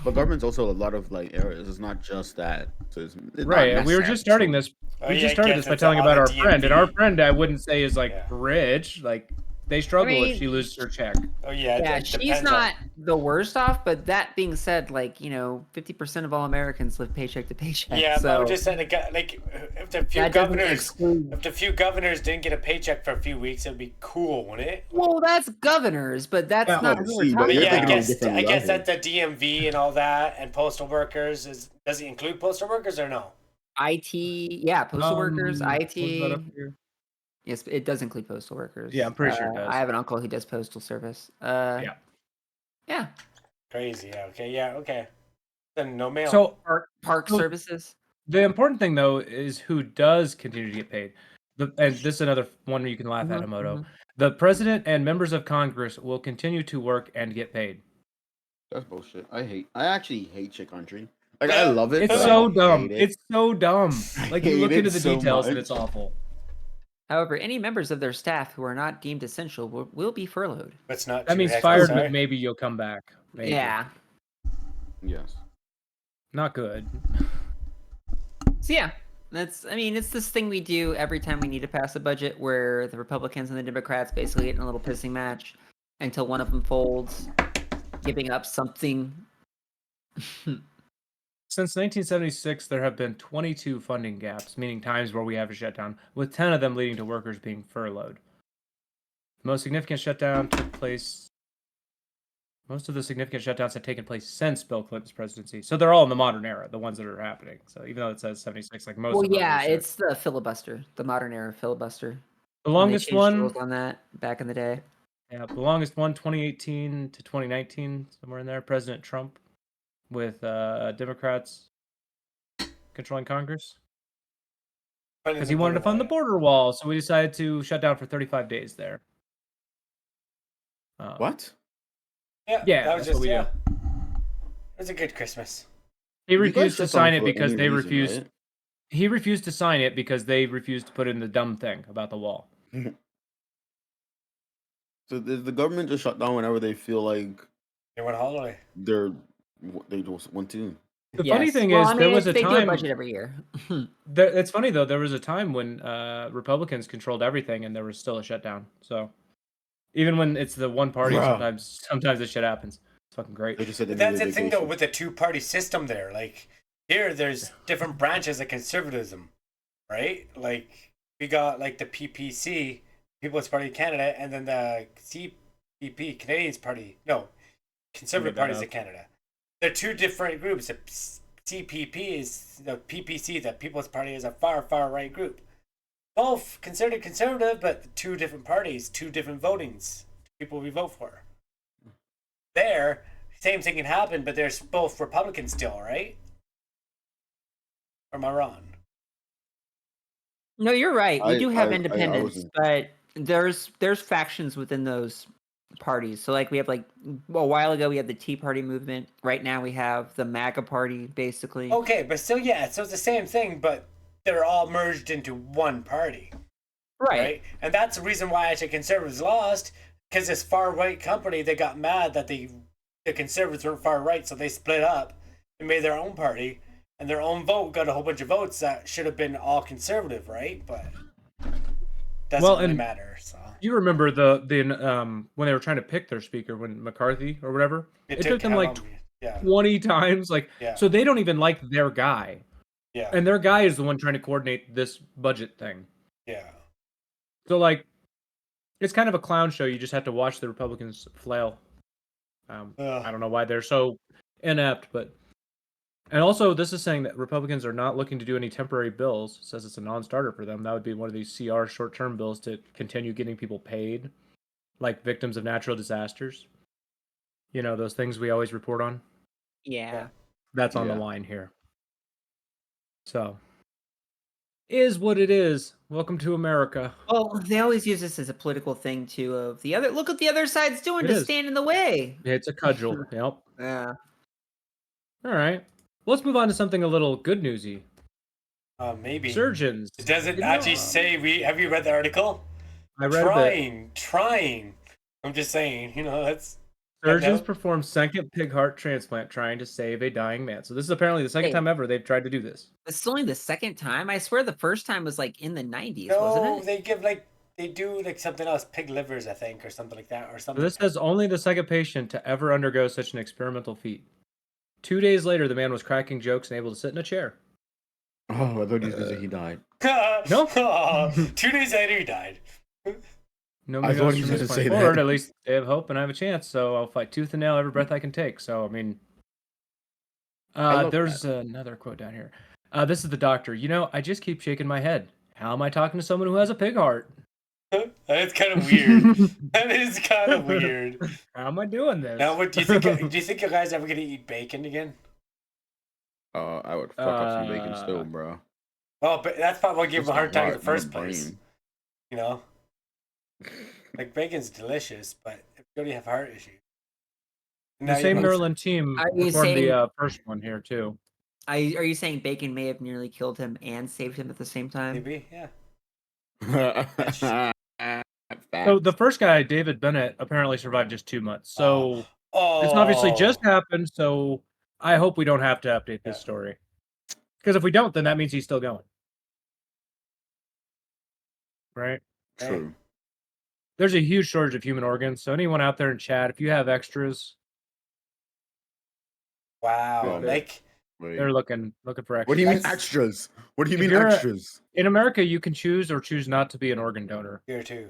But government's also a lot of like areas. It's not just that. So it's not Right, and we were necessarily just starting true. this. Oh, We yeah, just started get this by into telling all about the our friend, and our DMV. friend I wouldn't say is like Yeah. rich. Like they struggle mean- if she loses her check. Oh yeah, Yeah, it she's depends not the worst off, but that being said, 50% of all Americans live paycheck to paycheck. Yeah, so but I'm just saying, like, if the few that doesn't governors, exclude. if the few governors didn't get a paycheck for a few weeks, it'd be cool, wouldn't it? Well, that's governors, but that's Yeah, not but who see, we're but talking But they're yeah, I thinking on a guess different that's level. the DMV and all that, and postal workers. Does it include postal workers or no? IT, yeah, postal workers, Was that IT. up here? Yes, it does include postal workers. Yeah, I'm pretty sure it does. I have an uncle who does postal service. Yeah. Yeah. Crazy. Yeah. Okay. Then no mail. So Park So- services. the important thing though is who does continue to get paid. And this is another one you can laugh at, Mhm, Hamoto. mhm. The president and members of Congress will continue to work and get paid. That's bullshit. I actually hate shit country. Like I love it. It's but I so hate dumb. it. It's so dumb. Like you hate look it into the so details and much. it's awful. However, any members of their staff who are not deemed essential will be furloughed. It's not. That too means hectic, fired, sorry. but maybe you'll come back. Maybe. Yeah. Yes. Not good. So yeah, it's this thing we do every time we need to pass a budget where the Republicans and the Democrats basically get in a little pissing match. until one of them folds, giving up something. Since 1976, there have been 22 funding gaps, meaning times where we have a shutdown, with 10 of them leading to workers being furloughed. The most significant shutdown took place. Most of the significant shutdowns have taken place since Bill Clinton's presidency, so they're all in the modern era, the ones that are happening. So even though it says 76, like most Well, of them, yeah, it's the filibuster, the modern era filibuster. the When they longest changed the one. rules on that back in the day. Yeah, the longest one, 2018 to 2019, somewhere in there. President Trump, with Democrats controlling Congress, because he wanted to fund the border wall, so we decided to shut down for 35 days there. What? Yeah, that was that's just what we do. It was a good Christmas. He You guys refused to shut sign down it for because any they reason, refused. right? He refused to sign it because they refused to put in the dumb thing about the wall. So the government just shut down whenever they feel like They went on holiday. they just want to. The funny thing well, is, I mean, there was a they do a time. budget every year. It's funny though. There was a time when Republicans controlled everything, and there was still a shutdown. So even when it's the one party, Bruh. sometimes this shit happens. It's fucking great. They just said they But that's needed the thing, though, vacation. with the two-party system there. Like, here, there's different branches of conservatism, right? Like, we got, like, the PPC, People's Party of Canada, and then the CPP, Canadians Party. No, Conservative Parties of Canada. They're two different groups. The CPP is the PPC, the People's Party, is a far, far right group. Both considered conservative, but two different parties, two different votings. People we vote for. There, same thing can happen, but there's both Republicans still, right? Or am I wrong? No, you're right. We do have I independents, wasn't. but there's factions within those parties. So like we have a while ago we had the Tea Party movement. Right now we have the MAGA party, basically. Okay, but still, yeah, so it's the same thing, but they're all merged into one party. Right? And that's the reason why actually conservatives lost, because this far right company, they got mad that the conservatives weren't far right, so they split up and made their own party, and their own vote got a whole bunch of votes that should have been all conservative, right? But doesn't really matter. So you remember the when they were trying to pick their speaker, when McCarthy or whatever, it took them like 20 times. Like, so they don't even like their guy. Yeah. And their guy is the one trying to coordinate this budget thing. Yeah. So like, it's kind of a clown show. You just have to watch the Republicans flail. I don't know why they're so inept, but. And also, this is saying that Republicans are not looking to do any temporary bills. It says it's a non-starter for them. That would be one of these CR short-term bills to continue getting people paid, like victims of natural disasters. You know, those things we always report on. Yeah. That's on the line here. So, is what it is. Welcome to America. Well, they always use this as a political thing too. Of the other, look what the other side's doing to stand in the way. It's a cudgel. Yep. Yeah. All right. Let's move on to something a little good newsy. Maybe. Surgeons. It doesn't actually say have you read the article? I read Trying. I'm just saying, that's... Surgeons perform second pig heart transplant trying to save a dying man. So this is apparently the second time ever they've tried to do this. It's only the second time? I swear the first time was like in the 90s, no, wasn't it? they do like something else, pig livers, I think, or something like that, or something. So this says only the second patient to ever undergo such an experimental feat. 2 days later, the man was cracking jokes and able to sit in a chair. Oh, I thought he was going to say he died. No. 2 days later, he died. Nobody knows from this point forward. At least they have hope and I have a chance. So I'll fight tooth and nail every breath I can take. So, I mean, there's another quote down here. This is the doctor. I just keep shaking my head. How am I talking to someone who has a pig heart? That's kind of weird. That is kind of weird. How am I doing this? Now, what do you think? Do you think you guys ever gonna eat bacon again? I would fuck up some bacon still, bro. Oh, but that's probably what gave him a hard time in the first place. Like bacon's delicious, but if you already have heart issues. The same Maryland team performed the first one here too. Are you saying bacon may have nearly killed him and saved him at the same time? Maybe, yeah. So the first guy, David Bennett, apparently survived just 2 months. So it's obviously just happened. So I hope we don't have to update this story. Because if we don't, then that means he's still going. Right? True. there's a huge shortage of human organs. So anyone out there in chat, if you have extras, Wow, Okay. like they're looking for extras. What do you mean That's- extras? What do you If mean you're a- extras? In America, you can choose or choose not to be an organ donor. here too.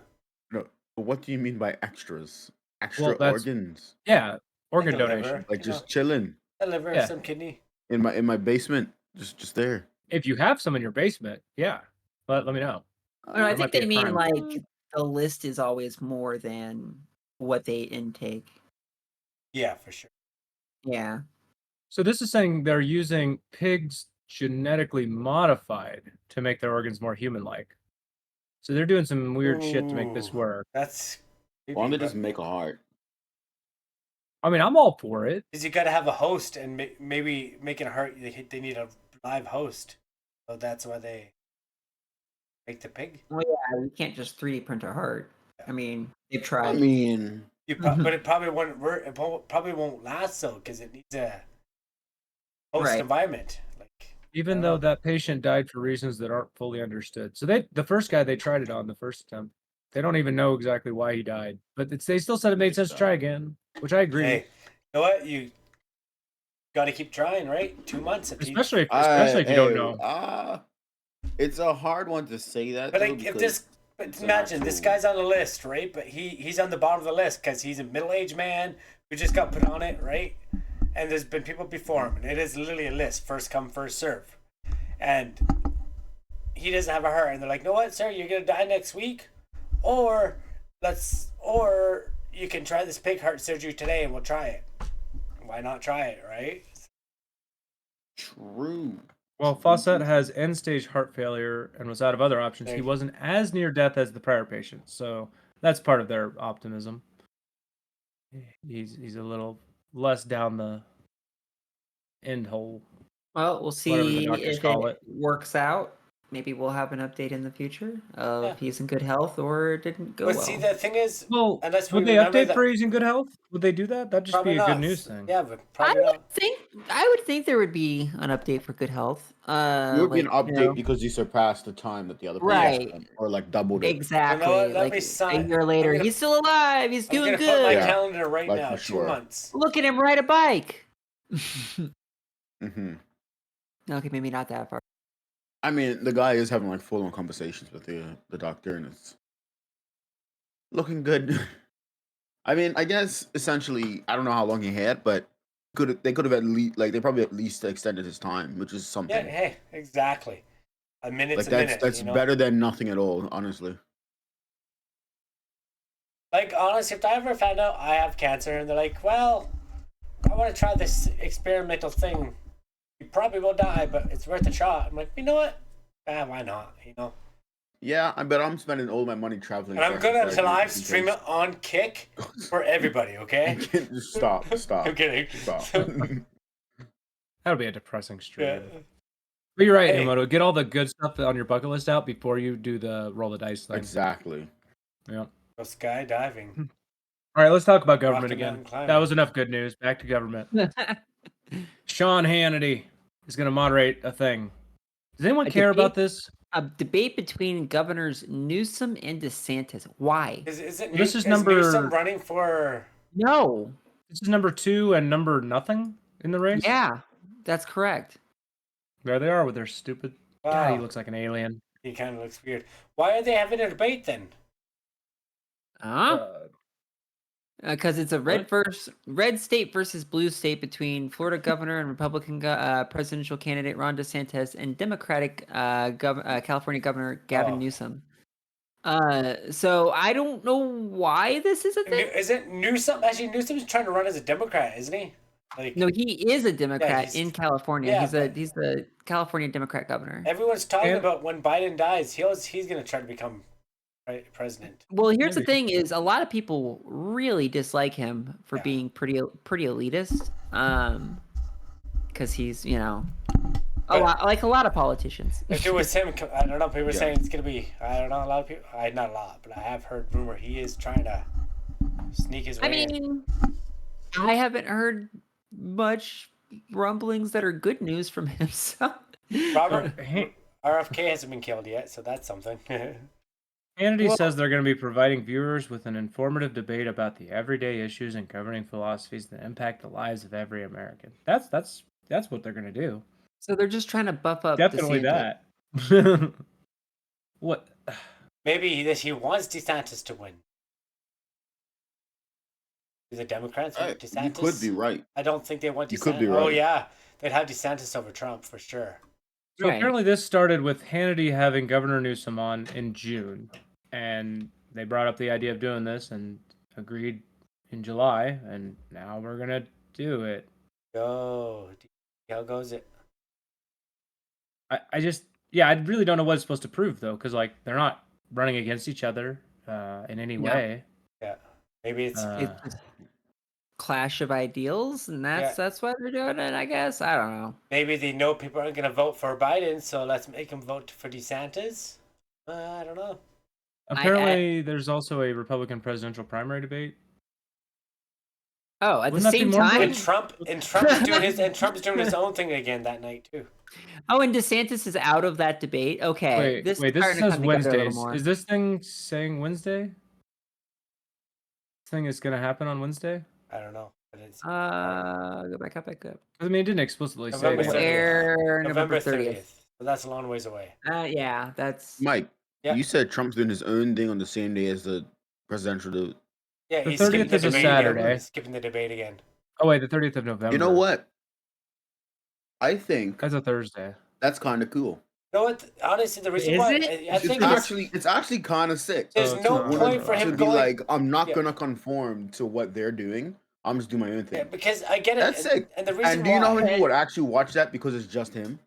No, but what do you mean by extras? Extra Well, that's- organs, Yeah, organ Like a liver, donation. like you just know, chilling a liver, Yeah. some kidney. in my basement, just there. If you have some in your basement, yeah. But let me know. I That might think be they a mean crime. like the list is always more than what they intake. Yeah, for sure. Yeah. So this is saying they're using pigs genetically modified to make their organs more human-like. So they're doing some weird shit to make this Ooh, work. That's Why don't they just make a heart? I mean, I'm all for it. because you got to have a host, and maybe making a heart, they need a live host, so that's why they make the pig. Well, yeah, you can't just 3D print a heart. I mean, they've tried. I mean, But it probably won't work. It probably won't last though, because it needs a host Right. environment. Like Even I don't though know. that patient died for reasons that aren't fully understood. So the first guy they tried it on the first attempt, they don't even know exactly why he died. But they still said it made sense to try again, which I agree. Hey, you know what? You got to keep trying, right? 2 months at least. Especially if you don't know. It's a hard one to say that. But though, like, if because this, but it's an imagine this actual- guy's on the list, right? But he's on the bottom of the list because he's a middle-aged man who just got put on it, right? And there's been people before him, and it is literally a list, first come, first serve. And he doesn't have a heart, and they're like, "No, what, sir? You're gonna die next week, or you can try this pig heart surgery today, and we'll try it. Why not try it, right?" True. Well, Fawcett has end-stage heart failure and was out of other options. He Right. wasn't as near death as the prior patient, so that's part of their optimism. He's a little less down the end hole. Well, we'll Whatever the see doctors if call it works out. Maybe we'll have an update in the future of Yeah. he's in good health or it didn't go But well. see, the thing is, Well, unless we would they remember update that- for he's in good health? Would they do that? That'd just probably be a not. good news thing. Yeah, but probably not. I would think there would be an update for good health. It would be an like, update because you surpassed the time that the other person Right. spent, or like doubled it. Exactly. You know what? Let Like me sign- a year I'm later, gonna- he's still alive. He's I'm doing gonna put my good. Yeah. calendar right Like, now. for 2 sure. months. Look at him ride a bike. Hmm. Okay, maybe not that far. I mean, the guy is having like full-on conversations with the doctor, and it's looking good. I mean, I guess essentially, I don't know how long he had, but they could have at least they probably at least extended his time, which is something. Yeah, hey, exactly. A minute's Like a that's minute. that's you know? better than nothing at all, honestly. Like, honestly, if I ever found out I have cancer and they're like, well, I want to try this experimental thing, you probably will die, but it's worth a shot. I'm like, you know what? Why not? You know? Yeah, I bet I'm spending all my money traveling. And I'm for going to therapy live just stream in it on Kick for everybody, okay? case. Just stop. I'm kidding. Stop. That'll be a depressing stream. Yeah. But you're right, Hey. Emoto. Get all the good stuff on your bucket list out before you do the roll the dice thing. Exactly. Yeah. Go skydiving. All right, let's talk about government Rocky again. Mountain climbing. That was enough good news. Back to government. Sean Hannity is going to moderate a thing. Does anyone A care debate? about this? A debate between governors Newsom and DeSantis. Why? Is it This is Newsom number- running for... No. This is number 2 and number nothing in the race. Yeah, that's correct. There they are with their stupid. God, Wow. he looks like an alien. He kind of looks weird. Why are they having a debate then? Huh? Because it's a what? red state versus blue state between Florida governor and Republican presidential candidate Ron DeSantis and Democratic California governor Gavin Oh. Newsom. So I don't know why this is a thing. Isn't Newsom... Actually, Newsom's trying to run as a Democrat, isn't he? Like, No, he is a Democrat he's- in California. yeah, he's the California Democrat governor. everyone's talking And- about when Biden dies, he's going to try to become president. Well, here's the Maybe. thing: is a lot of people really dislike him for Yeah. being pretty elitist. Because he's a But- lot like a lot of politicians. If it was him, I don't know. People were Yeah. saying it's going to be... I don't know. A lot of people... not a lot, but I have heard rumor he is trying to sneak his way I mean, I haven't heard much rumblings that are good news from him. So in. Robert... Hey, RFK hasn't been killed yet, so that's something. Hannity Well- says they're going to be providing viewers with an informative debate about the everyday issues and governing philosophies that impact the lives of every American. That's what they're going to do. So they're just trying to buff up Definitely DeSantis. that. What? Maybe he wants DeSantis to win. Do the Democrats want DeSantis? You could be right. I don't think they want DeSantis. You could be Oh right. yeah, they'd have DeSantis over Trump for sure. So Right. apparently this started with Hannity having Governor Newsom on in June, and they brought up the idea of doing this and agreed in July, and now we're gonna do it. Oh, how goes it? I just I really don't know what it's supposed to prove though, because like they're not running against each other in any Yeah. way. Yeah, maybe it's It's just clash of ideals, and that's why they're doing it. I guess I don't know. maybe they know people aren't going to vote for Biden, so let's make them vote for DeSantis. I don't know. Apparently, there's also a Republican presidential primary debate. Oh, at the Wouldn't that be same more time. And Trump's doing his own thing again that night too. Oh, and DeSantis is out of that debate. Okay, Wait, this starting to says come together a little Wednesdays. more. Is this thing saying Wednesday? This thing is gonna happen on Wednesday? I don't know. But it's Go back up. I mean, it didn't explicitly say November that. 30th. Air November 30th. 30th. So that's a long ways away. Yeah, that's Mike, Yeah. you said Trump's doing his own thing on the same day as the presidential debate. Yeah, The he's skipping 30th is a debate Saturday. Again. He's skipping the debate again. Oh wait, the 30th of November. You know what? I think That's a Thursday. that's kind of cool. You know what? Honestly, the reason Is why it? I think It's actually kind of sick. there's it's no not. point for to him be going. like, I'm not Yeah. gonna conform to what they're doing. I'm just doing my own thing. Yeah, because I get it. That's sick. And the reason And do you know how why, many people would actually watch that because it's just him?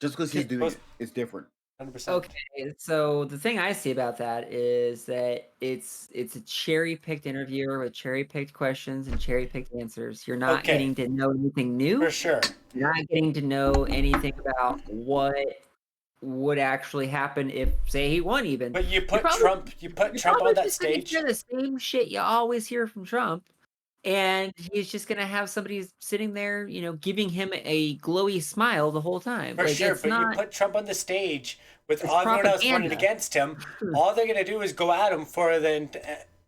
Just because he's doing Most- it, it's different. 100%. okay. So the thing I see about that is that it's a cherry picked interviewer with cherry picked questions and cherry picked answers. You're not Okay. getting to know anything new. For sure. You're not getting to know anything about what would actually happen if, say, he won. Even But you put probably- Trump on that just gonna stage. hear the same shit you always hear from Trump, and he's just gonna have somebody sitting there, giving him a glowy smile the whole time. For sure, it's but not. you put Trump on the stage with It's all everyone else running propaganda. against him. All they're gonna do is go at him for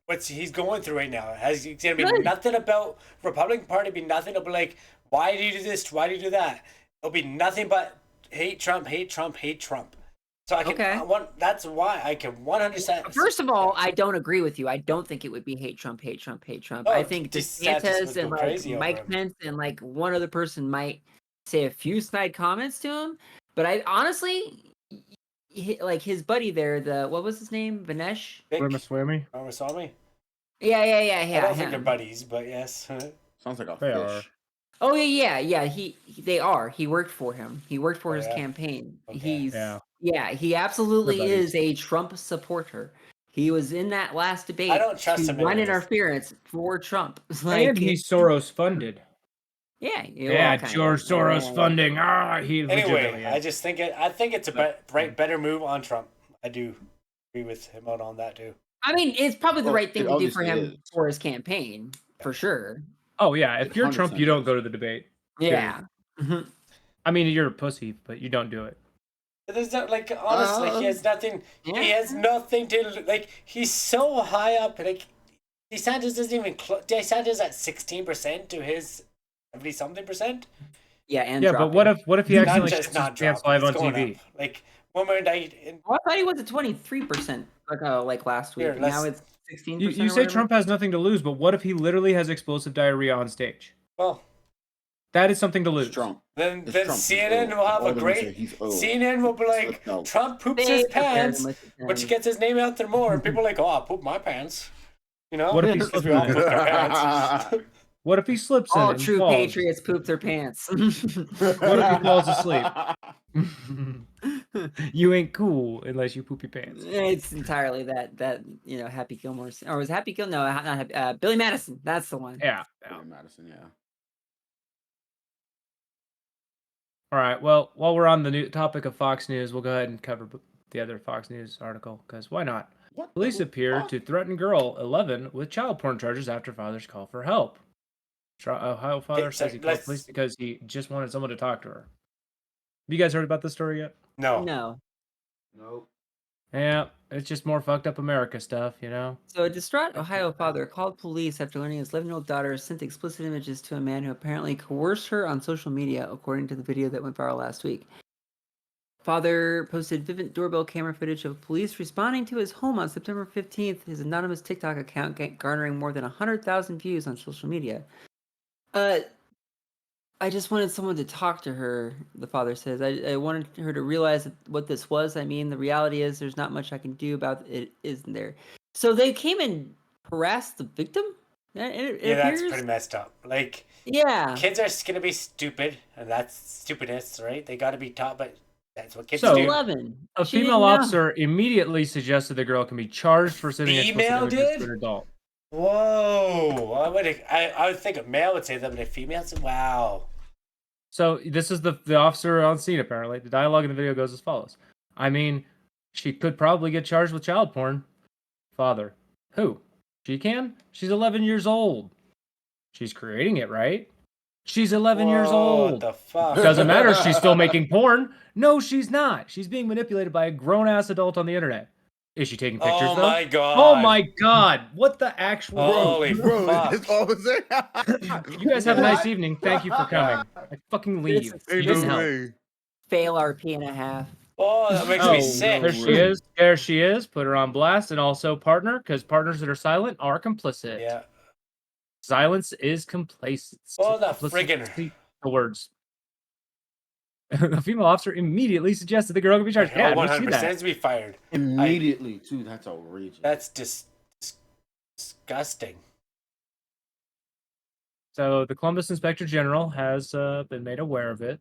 what he's going through right now. It's gonna be Good. nothing about Republican Party. Be nothing about like, why do you do this? Why do you do that? It'll be nothing but hate Trump, hate Trump, hate Trump. So I can. Okay. That's why I can 100%. First of all, I don't agree with you. I don't think it would be hate Trump, hate Trump, hate Trump. Oh, I think DeSantis DeSantis would and go like crazy over Mike him. Pence and like one other person might say a few snide comments to him. But I honestly, like his buddy there, what was his name? Vinesh? Vic, Ramaswamy? Ramaswamy? Yeah. I don't think him. they're buddies, but yes. Sounds like a They fish. Oh yeah. They are. He worked for him. He worked for Oh, his yeah? campaign. Okay. He absolutely They're buddies. is a Trump supporter. He was in that last debate. I don't trust to him run anyways. interference for Trump. And he's Soros funded. Yeah, George Soros funding. He legitimately Anyway, I is. just think it's a better move on Trump. I do agree with him on that too. I mean, it's probably the Well, right thing it to do for obviously him is. for his campaign, for sure. Oh yeah, if you're Trump, 100% you don't is. go to the debate. Yeah. Mhm. I mean, you're a pussy, but you don't do it. But there's no, like, honestly, he has nothing. yeah. He has nothing to like. He's so high up. Like DeSantis doesn't even. DeSantis at 16% to his 70-something%. Yeah, and Yeah, but what if he Not accidentally just shits not his pants dropping, live it's on going TV? up. Like one more night. I thought he was at 23%, like last week. Here, and now let's- it's 16%. You or say whatever. Trump has nothing to lose, but what if he literally has explosive diarrhea on stage? Well, That is something to It's lose. Trump. then It's then Trump. CNN will have All a they're gonna great. say, he's old. CNN will be like, No. Trump poops They his prepared pants, him with the which thing. gets his name out there more, and people are like, oh, I poop my pants. You know, What if he because slips we all in it? poop our pants. What if he slips in All it and true falls? patriots poop their pants. What if he falls asleep? You ain't cool unless you poop your pants. It's entirely that Happy Gilmore, or was Happy Gilmore? No, not Happy, Billy Madison. That's the one. Yeah. Madison, yeah. All right. Well, while we're on the new topic of Fox News, we'll go ahead and cover the other Fox News article because why not? What? Police the appear fuck? to threaten girl 11 with child porn charges after father's call for help. Ohio father Okay, says so he called let's- police because he just wanted someone to talk to her. Have you guys heard about this story yet? No. No. Nope. Yeah, it's just more fucked up America stuff, you know? So a distraught Ohio father called police after learning his 11-year-old daughter sent explicit images to a man who apparently coerced her on social media, according to the video that went viral last week. Father posted vivid doorbell camera footage of police responding to his home on September 15th, his anonymous TikTok account garnering more than 100,000 views on social media. I just wanted someone to talk to her, the father says. I wanted her to realize what this was. I mean, the reality is there's not much I can do about it, isn't there? So they came and harassed the victim? It Yeah, that's appears? pretty messed up. Like, Yeah. kids are gonna be stupid, and that's stupidness, right? They got to be taught, but that's what kids So, do. 11. A She female didn't know. officer immediately suggested the girl can be charged for sending explicit Female images to did? an adult. Whoa! I would think a male would say that, but a female said, "Wow." So this is the officer on scene, apparently. The dialogue in the video goes as follows. I mean, she could probably get charged with child porn. Father. Who? She can? She's 11 years old. She's creating it, right? She's 11 years Whoa, what old. the fuck? Doesn't matter. She's still making porn. No, she's not. She's being manipulated by a grown-ass adult on the internet. Is she taking pictures, Oh though? my god! Oh my god! What the actual... Holy Bro, fuck! that's all I'm saying. You guys have a nice What? evening. Thank you for coming. I fucking leave. This You is- didn't help. way. Fail RP and a half. Oh, that makes me Oh, sick. there she is. There she is. Put her on blast, and also partner, because partners that are silent are complicit. Yeah. Silence is complacent. Oh, the friggin'. The words. The female officer immediately suggested the girl could be charged. Yeah, we see 100% that. to be fired. Immediately, too. That's outrageous. That's just disgusting. So the Columbus Inspector General has been made aware of it.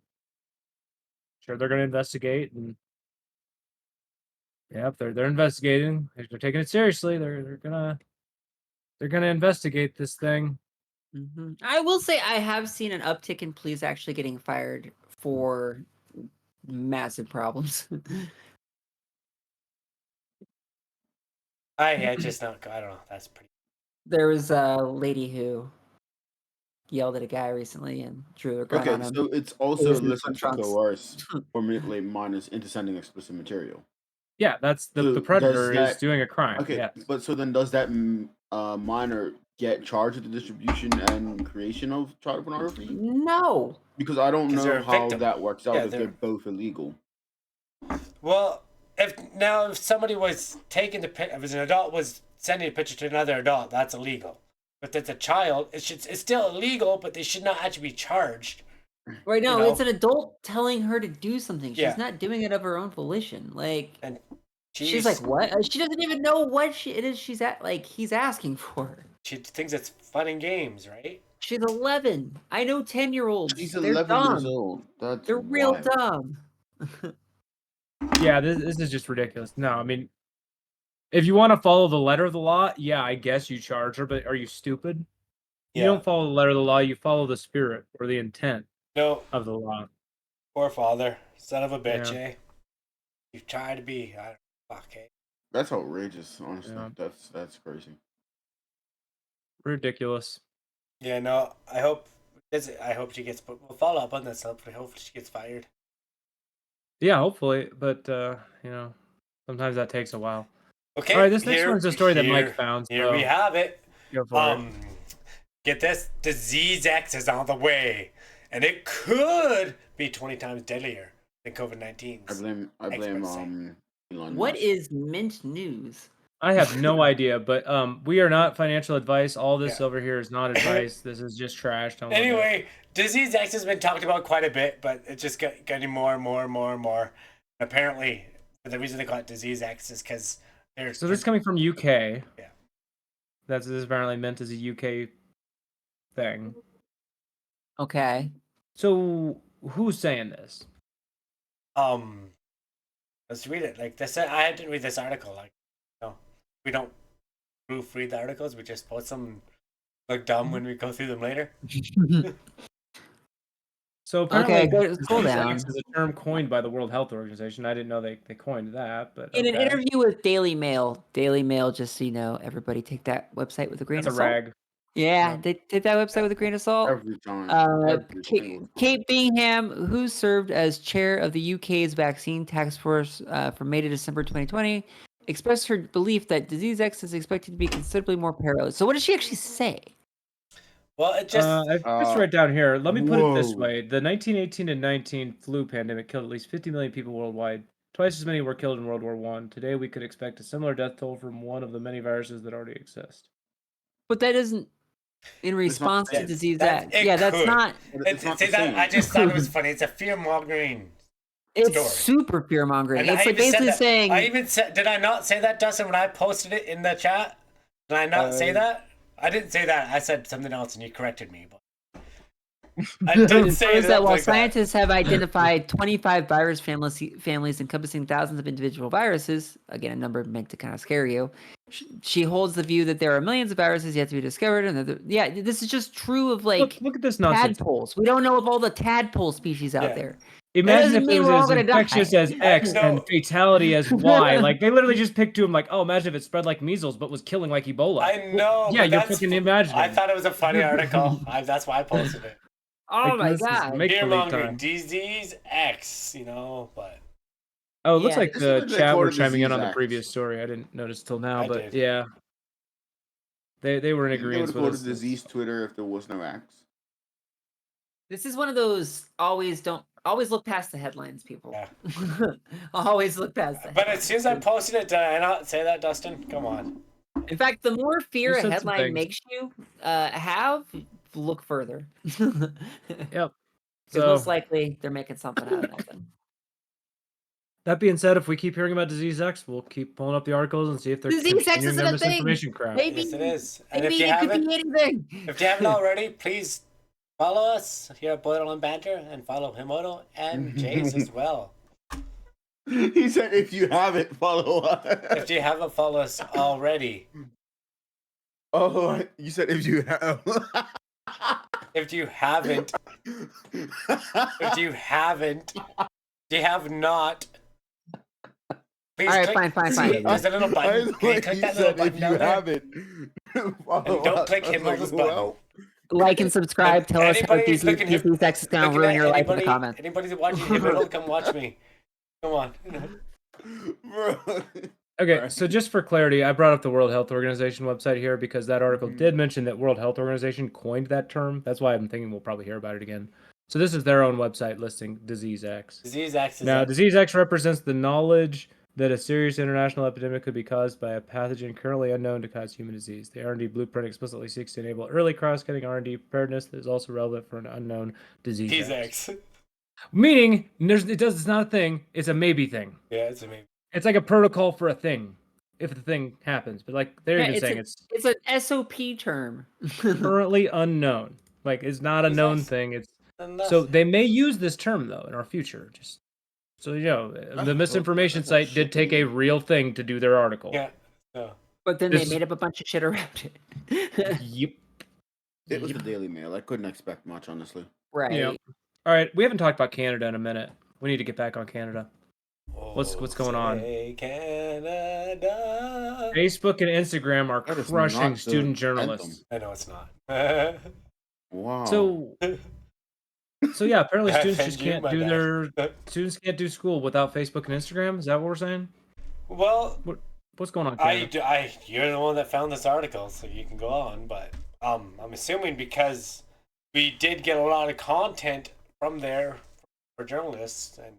Sure, they're going to investigate, and yep, they're investigating. They're taking it seriously. They're gonna investigate this thing. Mm-hmm. I will say I have seen an uptick in police actually getting fired for massive problems. I just not. I don't know. That's pretty. There was a lady who yelled at a guy recently and drew a gun Okay, on him. so it's also was in illicit to trunks. coerce or manipulate minors into sending explicit material. Yeah, that's So the predator does is that- doing a crime. Okay, Yes. but so then does that minor get charged with the distribution and creation of child pornography? No. Because I don't 'Cause they're know a how victim. that works out Yeah, if they're both illegal. Well, if somebody was taking the if an adult was sending a picture to another adult, that's illegal. But that's a child. It's still illegal, but they should not actually be charged. Right now, You know? it's an adult telling her to do something. She's Yeah. not doing it of her own volition. Like, And she's like, what? She doesn't even know what it is she's at. Like, he's asking for. She thinks it's fun and games, right? She's 11. I know 10-year-olds. She's They're 11 dumb. years old. That's They're real wild. dumb. Yeah, this is just ridiculous. No, I mean, if you want to follow the letter of the law, yeah, I guess you charge her, but are you stupid? Yeah. You don't follow the letter of the law, you follow the spirit or the intent No, of the law. poor father, son of a bitch, Yeah. eh? You try to be. I don't fuck, eh? That's outrageous, honestly. Yeah. That's crazy. Ridiculous. Yeah, no. I hope she gets. We'll follow up on this. Hopefully she gets fired. Yeah, hopefully, but you know, sometimes that takes a while. Okay. All right, this next one's a story that Mike found. Here so we have it. go for it. Get this: disease X is on the way, and it could be 20 times deadlier than COVID-19. I blame Elon What Musk. is Mint News? I have no idea, but we are not financial advice. All this Yeah. over here is not advice. This is just trash. Don't look at it. Anyway, disease X has been talked about quite a bit, but it's just getting more and more and more and more. Apparently, the reason they call it disease X is because there's. So this is coming from UK. Yeah. This is apparently meant as a UK thing. Okay. So who's saying this? Let's read it. Like this, I didn't read this article. Like, no, we don't proofread the articles. We just post them. And look dumb when we go through them later. So apparently, Okay, go scroll disease down. X is a term coined by the World Health Organization. I didn't know they coined that, but In an okay. interview with Daily Mail, just so you know, everybody take that website with a grain That's a of salt. rag. Yeah, they take that website with a grain of salt. Every time. Every single time. Kate Bingham, who served as chair of the UK's vaccine task force from May to December 2020, expressed her belief that disease X is expected to be considerably more parallel. So what did she actually say? Well, it just I've just right down here. Let me put it this whoa. way: the 1918 and 19 flu pandemic killed at least 50 million people worldwide. Twice as many were killed in World War One. Today, we could expect a similar death toll from one of the many viruses that already exist. But that isn't in response to safe. disease That- X. it Yeah, that's could. not. It's not see the that same. I just thought it was funny. It's a fear mongering. It's story. super fear mongering. And It's I like even said basically that. saying. I even said, did I not say that, Dustin, when I posted it in the chat? Did I not say that? I didn't say that. I said something else, and you corrected me. But I did say that while like scientists have identified 25 virus families encompassing thousands of individual viruses, again, a number meant to kind of scare you, she holds the view that there are millions of viruses yet to be discovered. And this is just true of like Look at this nonsense. tadpoles. We don't know of all the tadpole species out there. Imagine doesn't if it mean was we're all as gonna die. infectious as X know. and fatality as Y. Like they literally just picked to him like, oh, imagine if it spread like measles but was killing like Ebola. I know. Yeah, but you're that's fucking imagining. I thought it was a funny article. That's why I posted it. Oh Like, my this is god. make Fear believe mongering, time. disease X, but Oh, it looks Yeah. like This the is what they chat call were a chiming in disease on the act. previous story. I didn't notice till now, I but did. yeah, they were in You think they agreement would with call us. it disease Twitter if there was no X. This is one of those always look past the headlines, people. Yeah. Always look past the But headlines. as soon as I posted it, did I not say that, Dustin? Come on. In fact, the more fear You a said some headline things. makes you have, look further. Because Yep. So most likely they're making something out of nothing. that being said, if we keep hearing about disease X, we'll keep pulling up the articles and see if they're Disease X continuing isn't their a thing. misinformation crap. Maybe, Yes, it is. And maybe if you it could haven't, be anything. if you haven't already, please follow us here at Borderline Banter and follow Himoto and Jace as well. He said, "If you haven't, follow us." If you haven't followed us already, Oh, you said if you have. if you haven't, if you have not, please All right, click. fine. See, there's a little button. Can you click that little button if down you there? haven't, follow And don't us. click I was Himoto's like, button. well, Like and subscribe. And Tell us how anybody's looking disease X is going to looking ruin at your life in the anybody, comments. anybody's watching Himoto, come watch me. Come on. bro. Okay, Right. so just for clarity, I brought up the World Health Organization website here because that article did mention that World Health Organization coined that term. That's why I'm thinking we'll probably hear about it again. So this is their own website listing disease X. Disease X is Now, up. disease X represents the knowledge that a serious international epidemic could be caused by a pathogen currently unknown to cause human disease. The R&D blueprint explicitly seeks to enable early cross-cutting R&D preparedness that is also relevant for an unknown disease Disease X. X. Meaning, it's not a thing, it's a maybe thing. Yeah, it's amazing. It's like a protocol for a thing, if the thing happens. But like they're even saying it's an SOP term. currently unknown. Like it's not a known thing. It's so they may use this term though in our future. Just so you know, the misinformation site did take a real thing to do their article. Yeah. So. But then they made up a bunch of shit around it. Yep. It was the Daily Mail. I couldn't expect much, honestly. Right. Yeah. All right, we haven't talked about Canada in a minute. We need to get back on Canada. What's going on? Canada. Facebook and Instagram are That is crushing not the student journalists. I know it's not. Wow. So yeah, apparently I students offend just you, can't my do bad. students can't do school without Facebook and Instagram. Is that what we're saying? Well, What's going on, Canada? you're the one that found this article, so you can go on. But I'm assuming because we did get a lot of content from there for journalists and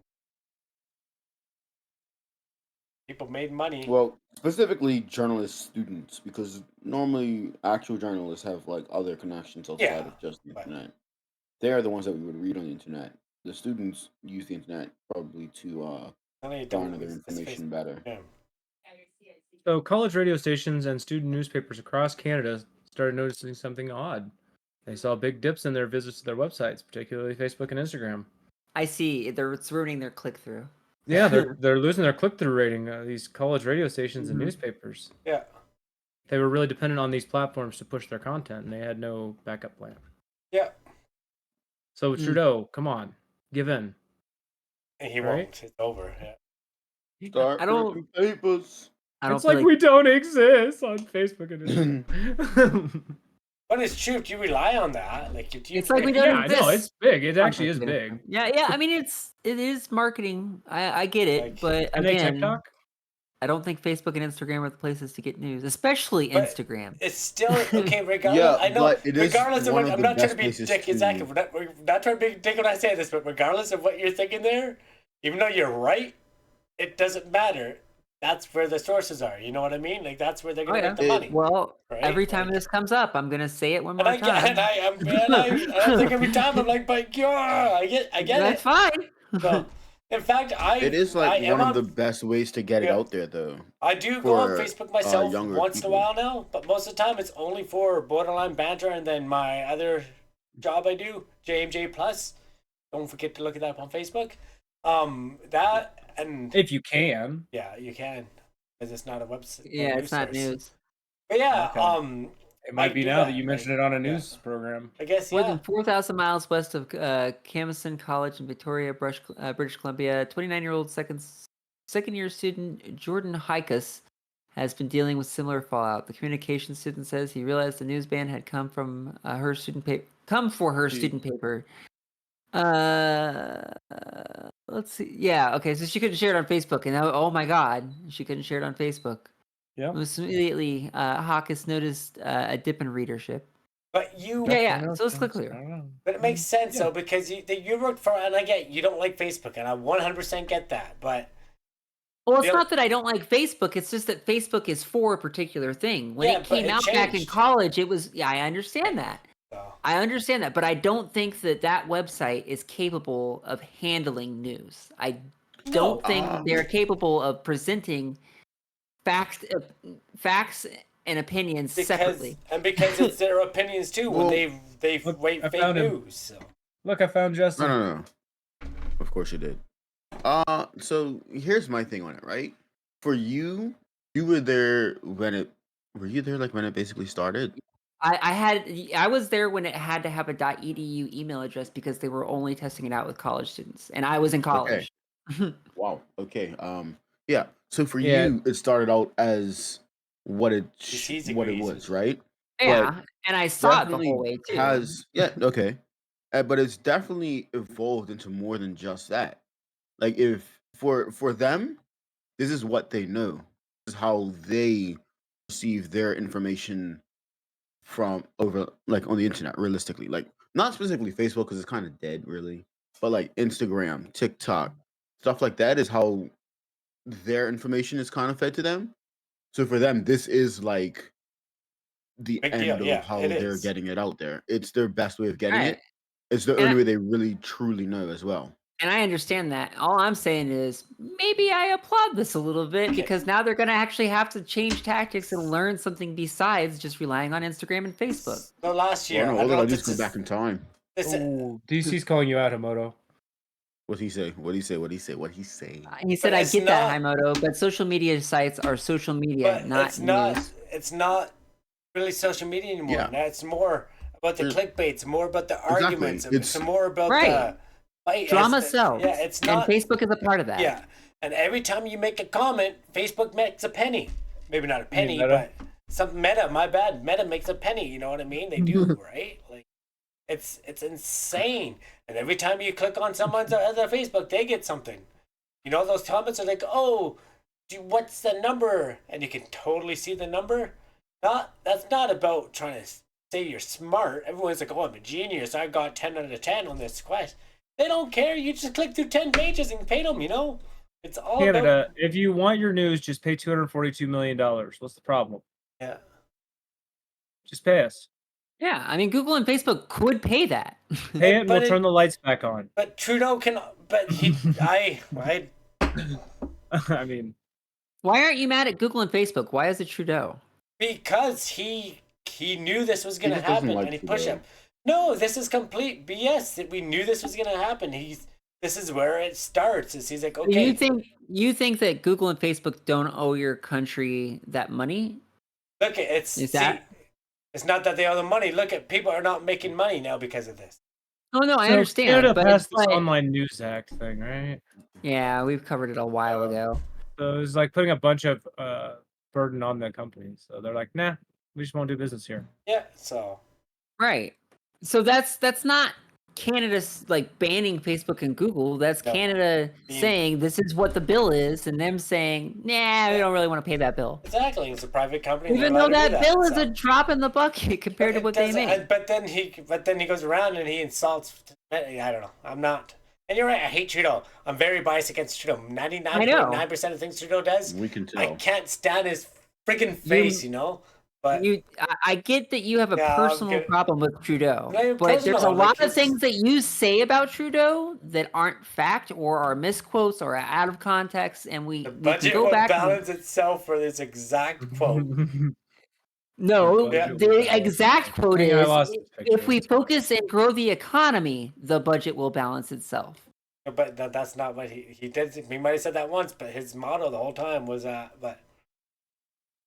people made money. Well, specifically journalist students, because normally actual journalists have like other connections outside Yeah, of just the but- internet. They are the ones that we would read on the internet. The students use the internet probably to garner their information better. Yeah. So college radio stations and student newspapers across Canada started noticing something odd. They saw big dips in their visits to their websites, particularly Facebook and Instagram. I see. It's ruining their click through. Yeah, they're losing their click-through rating. These college radio stations and newspapers. Yeah. They were really dependent on these platforms to push their content, and they had no backup plan. Yeah. So Trudeau, come on, give in. He Right? won't. It's over. Yeah. Start I don't- flipping papers. I don't It's feel like we don't exist on Facebook and Instagram. But it's true. If you rely on that, like if you, It's like we Yeah, don't I know exist. it's big. It actually Context is of big. Instagram. Yeah. I mean, it is marketing. I get it, Like, but And they again, TikTok. I don't think Facebook and Instagram are the places to get news, especially but Instagram. it's still okay. Yeah, Regardless, I know. but it is Regardless of one what, of I'm the not trying to best be places dick. Exactly. to. We're not trying to be dick when I say this, but regardless of what you're thinking there, even though you're right, it doesn't matter. That's where the sources are. You know what I mean? Like that's where they're Oh gonna yeah. make the money. Well, Right? every time Like, this comes up, I'm gonna say it one and more I get, time. and I'm like every time I'm like, but yeah, I get That's it. fine. So, in fact, It is like I one am of the on. best ways to get it Yeah. out there, though, I do go on for Facebook myself younger once in a people. while now, but most of the time it's only for borderline banter and then my other job I do, JMJ Plus. Don't forget to look it up on Facebook. That and If you can. yeah, you can, because it's not a website. Yeah, News it's not source. news. But yeah, Okay. It might be do now that you mentioned it on a yeah. news program. I guess More yeah. than 4,000 miles west of Camosun College in Victoria, British Columbia, 29-year-old second-year student Jordan Hikus has been dealing with similar fallout. The communication student says he realized the news ban had come from her student paper. Come for her student paper. Let's see. Yeah, okay. So she couldn't share it on Facebook, and oh my God, she couldn't share it on Facebook. Yeah. Almost immediately, Hawkins noticed a dip in readership. But you, Yeah. So let's click clear. but it makes sense though because you work for, and I get you don't like Facebook, and I 100% get that, but. Well, it's not that I don't like Facebook. It's just that Facebook is for a particular thing. When it came out back in college, it was. Yeah, I understand that. I understand that, but I don't think that website is capable of handling news. I don't think they're capable of presenting facts and opinions separately. And because it's their opinions too when they wait fake news. So. Look, I found Justin. No. Of course you did. So here's my thing on it, right? For you were there when it. Were you there like when it basically started? I was there when it had to have a .edu email address because they were only testing it out with college students, and I was in college. Okay. Wow. Okay. Yeah. So for you, it started out as what it was, right? Yeah, but and I saw it the whole way too. Okay. But it's definitely evolved into more than just that. Like if for them, this is what they know. This is how they receive their information from over like on the internet realistically, like not specifically Facebook because it's kind of dead really, but like Instagram, TikTok, stuff like that is how their information is kind of fed to them. So for them this is like the Big end deal. of how they're getting it out there. It's their best way of getting it. It's the only way they really truly know as well. And I understand that. All I'm saying is maybe I applaud this a little bit because now they're going to actually have to change tactics and learn something besides just relying on Instagram and Facebook. So last year, all they gotta do is go back in time. DC's calling you out, Himoto. What'd he say? He said, "I get that, Himoto, but social media sites are social media, not news." It's not really social media anymore. Yeah. Now it's more about the clickbait. It's more about the arguments. It's more about the drama sells. Yeah, it's not. And Facebook is a part of that. Yeah, and every time you make a comment, Facebook makes a penny. Maybe not a penny, but some Meta. My bad. Meta makes a penny. You know what I mean? They do, right? Like, it's insane. And every time you click on someone's other Facebook, they get something. You know, those comments are like, "Oh, what's the number?" And you can totally see the number. That's not about trying to say you're smart. Everyone's like, "Oh, I'm a genius. I got 10 out of 10 on this quest." They don't care. You just click through 10 pages and pay them, you know? It's all Canada, if you want your news, just pay $242 million. What's the problem? Yeah. Just pay us. Yeah, I mean, Google and Facebook could pay that. Pay it and we'll turn the lights back on. But Trudeau can... But he... I mean... Why aren't you mad at Google and Facebook? Why is it Trudeau? Because he knew this was going to happen and he pushed him. No, this is complete BS. We knew this was going to happen. This is where it starts. He's like, okay. You think that Google and Facebook don't owe your country that money? Look, it's not that they owe the money. Look, at people are not making money now because of this. Oh no, I understand. Canada passed this Online News Act thing, right? Yeah, we've covered it a while ago. So it was like putting a bunch of burden on the companies. So they're like, nah, we just won't do business here. Yeah, so Right. So that's not Canada's like banning Facebook and Google. That's No. Canada saying this is what the bill is, and them saying, nah, we don't really want to pay that bill. Exactly, it's a private company. Even though that bill is a drop in the bucket compared to what they made. But then he goes around and he insults. I don't know. I'm not. And you're right. I hate Trudeau. I'm very biased against Trudeau. 99.9% of things Trudeau does, We can tell. I can't stand his freaking face. But I get that you have a personal problem with Trudeau, Not even but there's a personal, lot like, of things that you say about Trudeau that aren't fact or are misquotes or are out of context, and we the can budget go will back. balance itself for this exact quote. No, budget will the balance exact quote Hang on, I is, lost the if we picture. focus and grow the economy, the budget will balance itself. But that's not what he did. He might have said that once, but his motto the whole time was but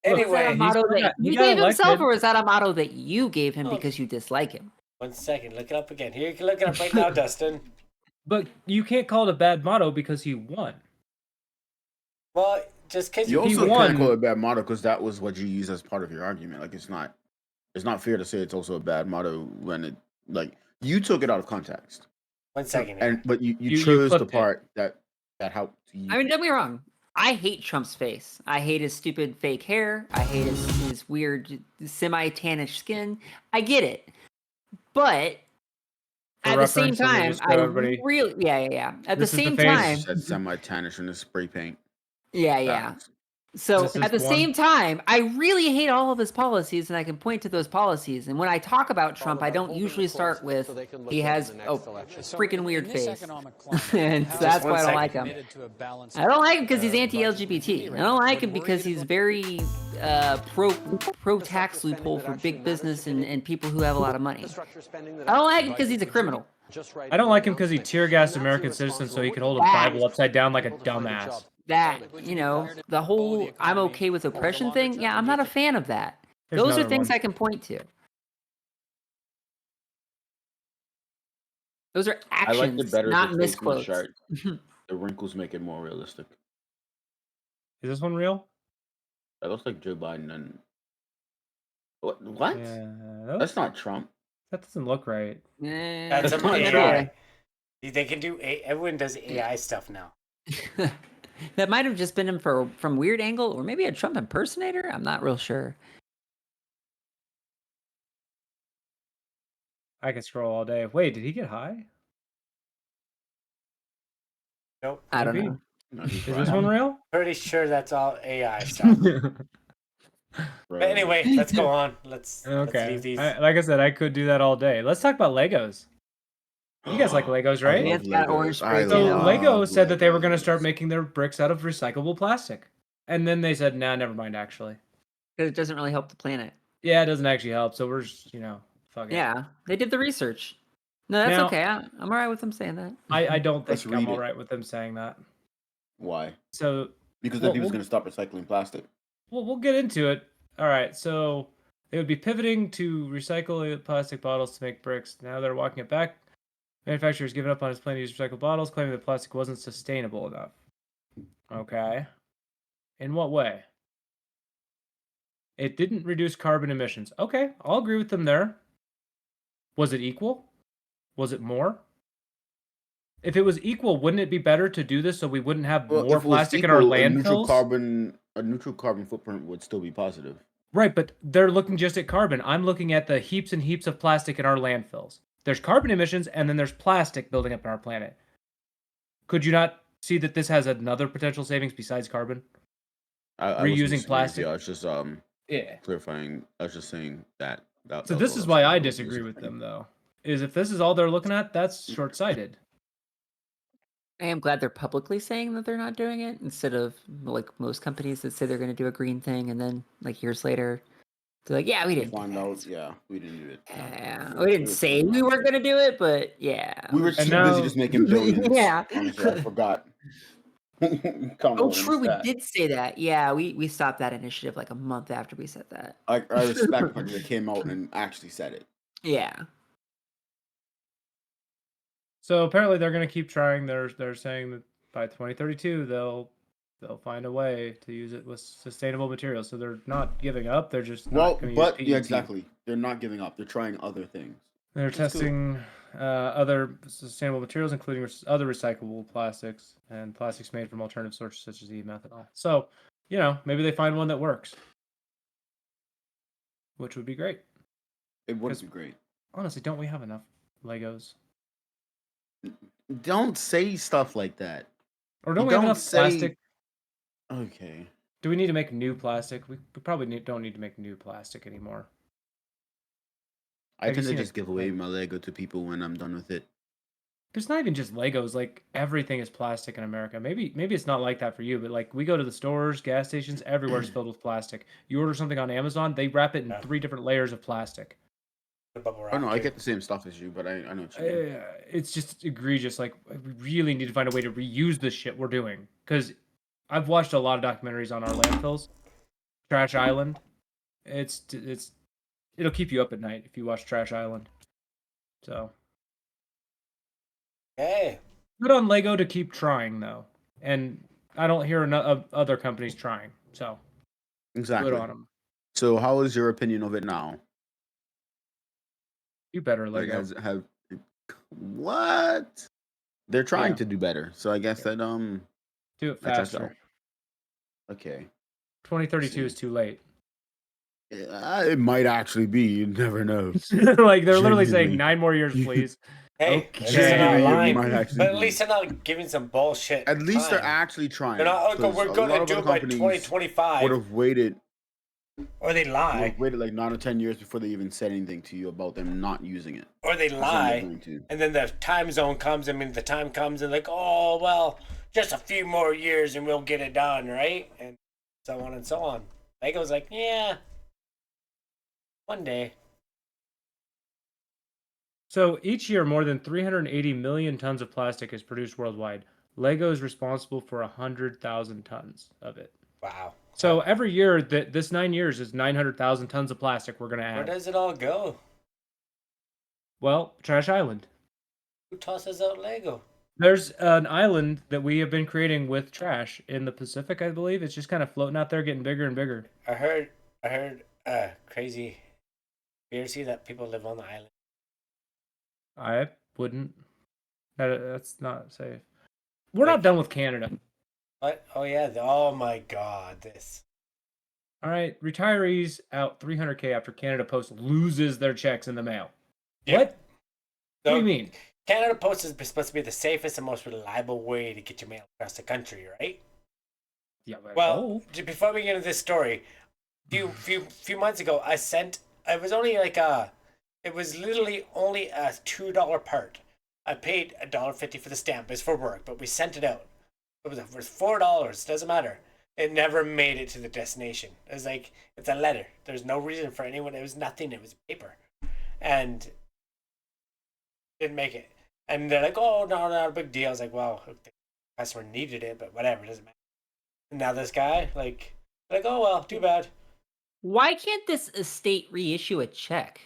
Is that anyway. a motto that he he got gave himself, elected. or is that a motto that you gave him Oh. because you dislike him? 1 second, look it up again. Here, you can look it up right now, Dustin. But you can't call it a bad motto because he won. Well, just because You He also won. can't call it a bad motto because that was what you used as part of your argument. Like it's not fair to say it's also a bad motto when it like you took it out of context. 1 second here. But you You chose the flipped it. part that helped you. I mean, don't get me wrong. I hate Trump's face. I hate his stupid fake hair. I hate his weird semi-tannish skin. I get it. But For at the same reference, let me time, just go, I everybody. really, yeah. At This the is the same face. time, said semi-tannish in the spray paint. yeah. balance. So This is at the one. same time, I really hate all of his policies, and I can point to those policies. And when I talk about Trump, I don't usually start with he has a freaking weird face, and that's why I don't like him. I don't like him because he's anti-LGBT. I don't like him because he's very pro tax loophole for big business and people who have a lot of money. I don't like him because he's a criminal. I don't like him because he tear gassed American citizens so he could hold a Bible upside down like a dumbass. That, the whole I'm okay with oppression thing, yeah, I'm not a fan of that. Here's Those are another things one. I can point to. Those are I like it actions, better not as a face in the misquotes. shirt. The wrinkles make it more realistic. Is this one real? That looks like Joe Biden and what? Yeah, That's not Trump. That doesn't look right. That's That's some not AI. They can do everyone does AI stuff now. That might have just been him from weird angle, or maybe a Trump impersonator. I'm not real sure. I could scroll all day. Wait, did he get high? Nope. I don't Maybe. know. No, he's Is right. this one real? Pretty sure that's all AI stuff. But anyway, let's go on. Let's leave these. Like I said, I could do that all day. Let's talk about Legos. You guys like Legos, I right? love It's got Legos. orange I spray So tan. Lego said that they were going to Legos. start making their bricks out of recyclable plastic. And then they said, nah, never mind, actually. Because it doesn't really help the planet. Yeah, it doesn't actually help. So we're just, fuck it. Yeah, they did the research. No, that's Now- okay. I'm all right with them saying that. I don't Let's think I'm read all it. right with them saying that. Why? So Because Well, then people's we'll- going to stop recycling plastic. we'll get into it. All right, so they would be pivoting to recycle plastic bottles to make bricks. Now they're walking it back. Manufacturers giving up on his plan to use recycled bottles, claiming that plastic wasn't sustainable enough. Okay. In what way? It didn't reduce carbon emissions. Okay, I'll agree with them there. Was it equal? Was it more? If it was equal, wouldn't it be better to do this so we wouldn't have more if it was plastic in our equal, a neutral landfills? carbon footprint would still be positive. Right, but they're looking just at carbon. I'm looking at the heaps and heaps of plastic in our landfills. There's carbon emissions, and then there's plastic building up in our planet. Could you not see that this has another potential savings besides carbon? I Reusing wasn't disagreeing with plastic? you. I was just Yeah. clarifying. I was just saying that. So this is why I disagree with them, though. Is if this is all they're looking at, that's short-sighted. I am glad they're publicly saying that they're not doing it instead of like most companies that say they're going to do a green thing and then like years later they're like, yeah, we didn't. Find out. Yeah, we didn't do it. Yeah, we didn't say we weren't going to do it, but yeah, We were too busy just making billions. Yeah. Honestly, I forgot. Oh, true. We did say that. Yeah, we stopped that initiative like a month after we said that. I respect when they came out and actually said it. Yeah. So apparently they're going to keep trying. They're saying that by 2032 they'll they'll find a way to use it with sustainable materials. So they're not giving up. They're just Well, not going to use but PET. yeah, exactly. They're not giving up. They're trying other things. They're That's cool. testing other sustainable materials, including other recyclable plastics and plastics made from alternative sources such as e-methanol. So, maybe they find one that works, which would be great. It would be great. Honestly, don't we have enough Legos? Don't say stuff like that. Or don't we have enough plastic? Okay. Do we need to make new plastic? We probably don't need to make new plastic anymore. I Have you tend to seen just give away my Lego to people when I'm done with it. There's not even just Legos. Like, everything is plastic in America. Maybe it's not like that for you, but like we go to the stores, gas stations, everywhere's filled with plastic. You order something on Amazon, they wrap it in 3 different layers of plastic. Oh no, I get the same stuff as you, but I know what you mean. It's just egregious. Like, we really need to find a way to reuse the shit we're doing. Because I've watched a lot of documentaries on our landfills. Trash Island. It'll keep you up at night if you watch Trash Island. So. Hey. Good on Lego to keep trying, though. And I don't hear other companies trying. So. Exactly. Good on them. So how is your opinion of it now? You better Lego. Like, have what? They're trying to do better. So I guess that do it I trust faster. that. Okay. 2032 is too late. It might actually be. You never know. Like, they're literally Genuinely. saying 9 more years, please. Hey, Okay. at least they're not lying, Might actually but at be. least they're not giving some bullshit. At least they're time. actually trying. They're not. Because We're a going lot to of do other it by companies 2025, would have waited. or they lie, Waited like 9 or 10 years before they even said anything to you about them not using it. or they That's when they're lie, going to. and then the time zone comes. I mean, the time comes, and like, oh well, just a few more years, and we'll get it done, right? And so on and so on. Lego's like, yeah, one day. So each year, more than 380 million tons of plastic is produced worldwide. Lego is responsible for 100,000 tons of it. Wow. So every year, this 9 years is 900,000 tons of plastic we're going to Where add. does it all go? Well, Trash Island. Who tosses out Lego? There's an island that we have been creating with trash in the Pacific, I believe. It's just kind of floating out there, getting bigger and bigger. I heard crazy conspiracy that people live on the island. I wouldn't. That's not safe. We're not done with Canada. What? Oh yeah. Oh my God. This. All right, retirees out $300K after Canada Post loses their checks in the mail. Yeah. What? What do you mean? Canada Post is supposed to be the safest and most reliable way to get your mail across the country, right? Yeah. Well, before we get into this story, few months ago, I sent. It was only like it was literally only a $2 part. I paid $1.50 for the stamp. It's for work, but we sent it out. It was $4. Doesn't matter. It never made it to the destination. It was like, it's a letter. There's no reason for anyone. It was nothing. It was paper, and didn't make it. And they're like, oh no, not a big deal. I was like, well, the customer needed it, but whatever, it doesn't matter. And now this guy, like, oh well, too bad. Why can't this estate reissue a check?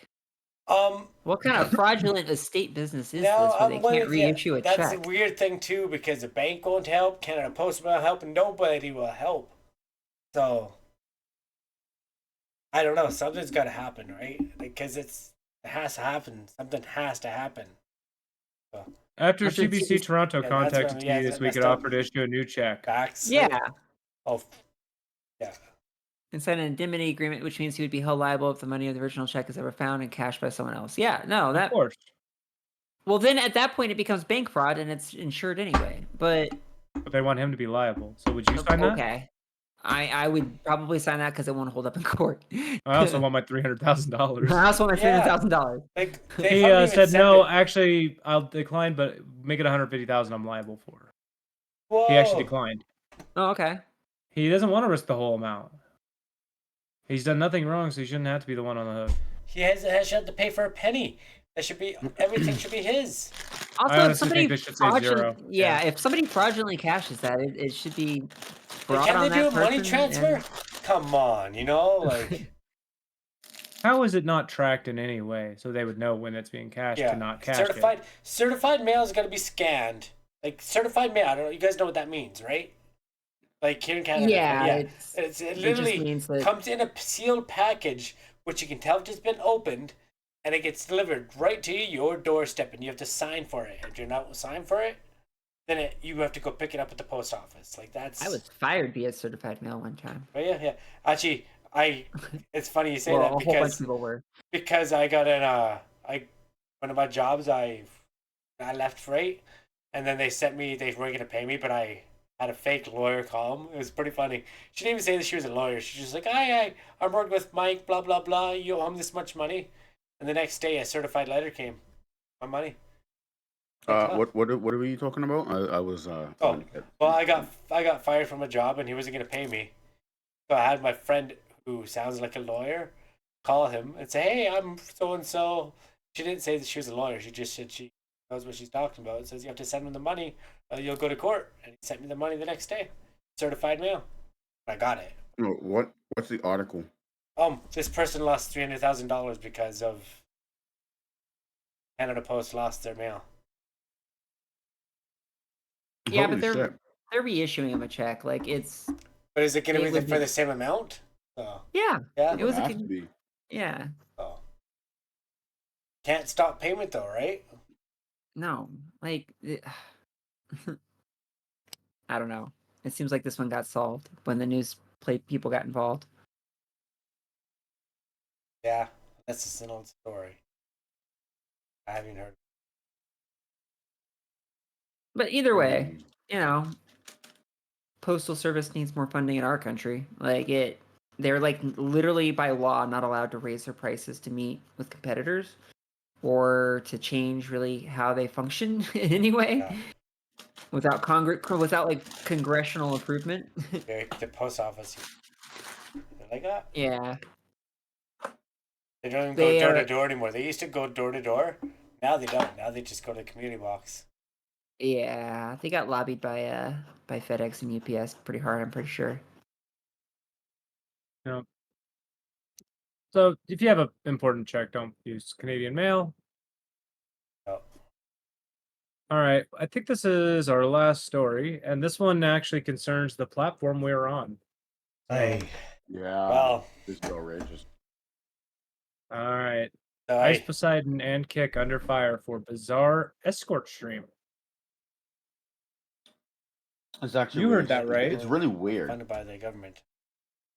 What kind of fraudulent estate business is Now, this where they can't reissue a that's check? a weird thing too, because the bank won't help, Canada Post won't help, and nobody will help. So I don't know. Something's got to happen, right? Because it has to happen. Something has to happen. So, After After CBC CBC Toronto Yeah, contacted that's when- me yeah, this week, that's it the- offered to issue a new check. facts. Yeah, Oh, yeah. and sign an indemnity agreement, which means he would be held liable if the money of the original check is ever found and cashed by someone else. Yeah, no, Of that. course. Well, then at that point it becomes bank fraud and it's insured anyway. But But they want him to be liable. So would you sign that? okay, I would probably sign that because it won't hold up in court. I also want my $300,000. I also want my Yeah. $300,000. Like, He they haven't even said, sent no, it. actually, I'll decline, but make it $150,000 I'm liable for. Whoa. He actually declined. Oh, okay. He doesn't want to risk the whole amount. He's done nothing wrong, so he shouldn't have to be the one on the hook. He has to pay for a penny. That should be everything should be his. Also, I if honestly somebody think this should say zero. yeah, if somebody fraudulently cashes that, it should be Like, brought can on they do a that money person transfer? and- Come on, like How is it not tracked in any way so they would know when it's being cashed yeah. to not cash Certified mail is gonna be scanned. Like certified mail. I don't know. You guys know what that means, right? Like here in Canada, Yeah, yeah, it it just literally means that comes in a sealed package, which you can tell it's been opened, and it gets delivered right to your doorstep, and you have to sign for it. If you're not sign for it, then you have to go pick it up at the post office. Like I was that's. fired via certified mail one time. Oh yeah, yeah. Actually, It's funny you say Well, that a whole bunch of people were. because I got in I one of my jobs I left freight, and then they weren't gonna pay me, but I had a fake lawyer call 'em. It was pretty funny. She didn't even say that she was a lawyer. She's just like, "Hi, I'm working with Mike. Blah blah blah. You owe him this much money." And the next day, a certified letter came. My money. Like, huh? What were you talking about? I was trying Oh, to get. well, I got fired from a job, and he wasn't gonna pay me. So I had my friend who sounds like a lawyer call him and say, "Hey, I'm so and so." She didn't say that she was a lawyer. She just said she knows what she's talking about. It says you have to send him the money, or you'll go to court. And he sent me the money the next day, certified mail. I got it. No, what's the article? This person lost $300,000 because of Canada Post lost their mail. Yeah, but Holy shit! they're reissuing him a check. Like it's But is it going to it be would for be the same amount? So yeah. yeah. It It would was a have to good be. yeah. Oh. Can't stop payment though, right? No, like I don't know. It seems like this one got solved when the news play people got involved. Yeah, that's just an old story. I haven't heard. But either way, Mm. you know, postal service needs more funding in our country. They're like literally by law not allowed to raise their prices to meet with competitors or to change really how they function in any way Yeah. without like congressional approval. The post office. They're like that. Yeah, They don't even go they door to are. door anymore. They used to go door to door. Now they don't. Now they just go to the community box. Yeah, they got lobbied by FedEx and UPS pretty hard. I'm pretty sure. No. So if you have an important check, don't use Canadian mail. Oh. All right. I think this is our last story, and this one actually concerns the platform we're on. Hey. Yeah. Well. This is outrageous. All right. So Ice Poseidon and Kick under fire for bizarre escort stream. It's actually You really, heard that right. It's really weird. Funded by the government.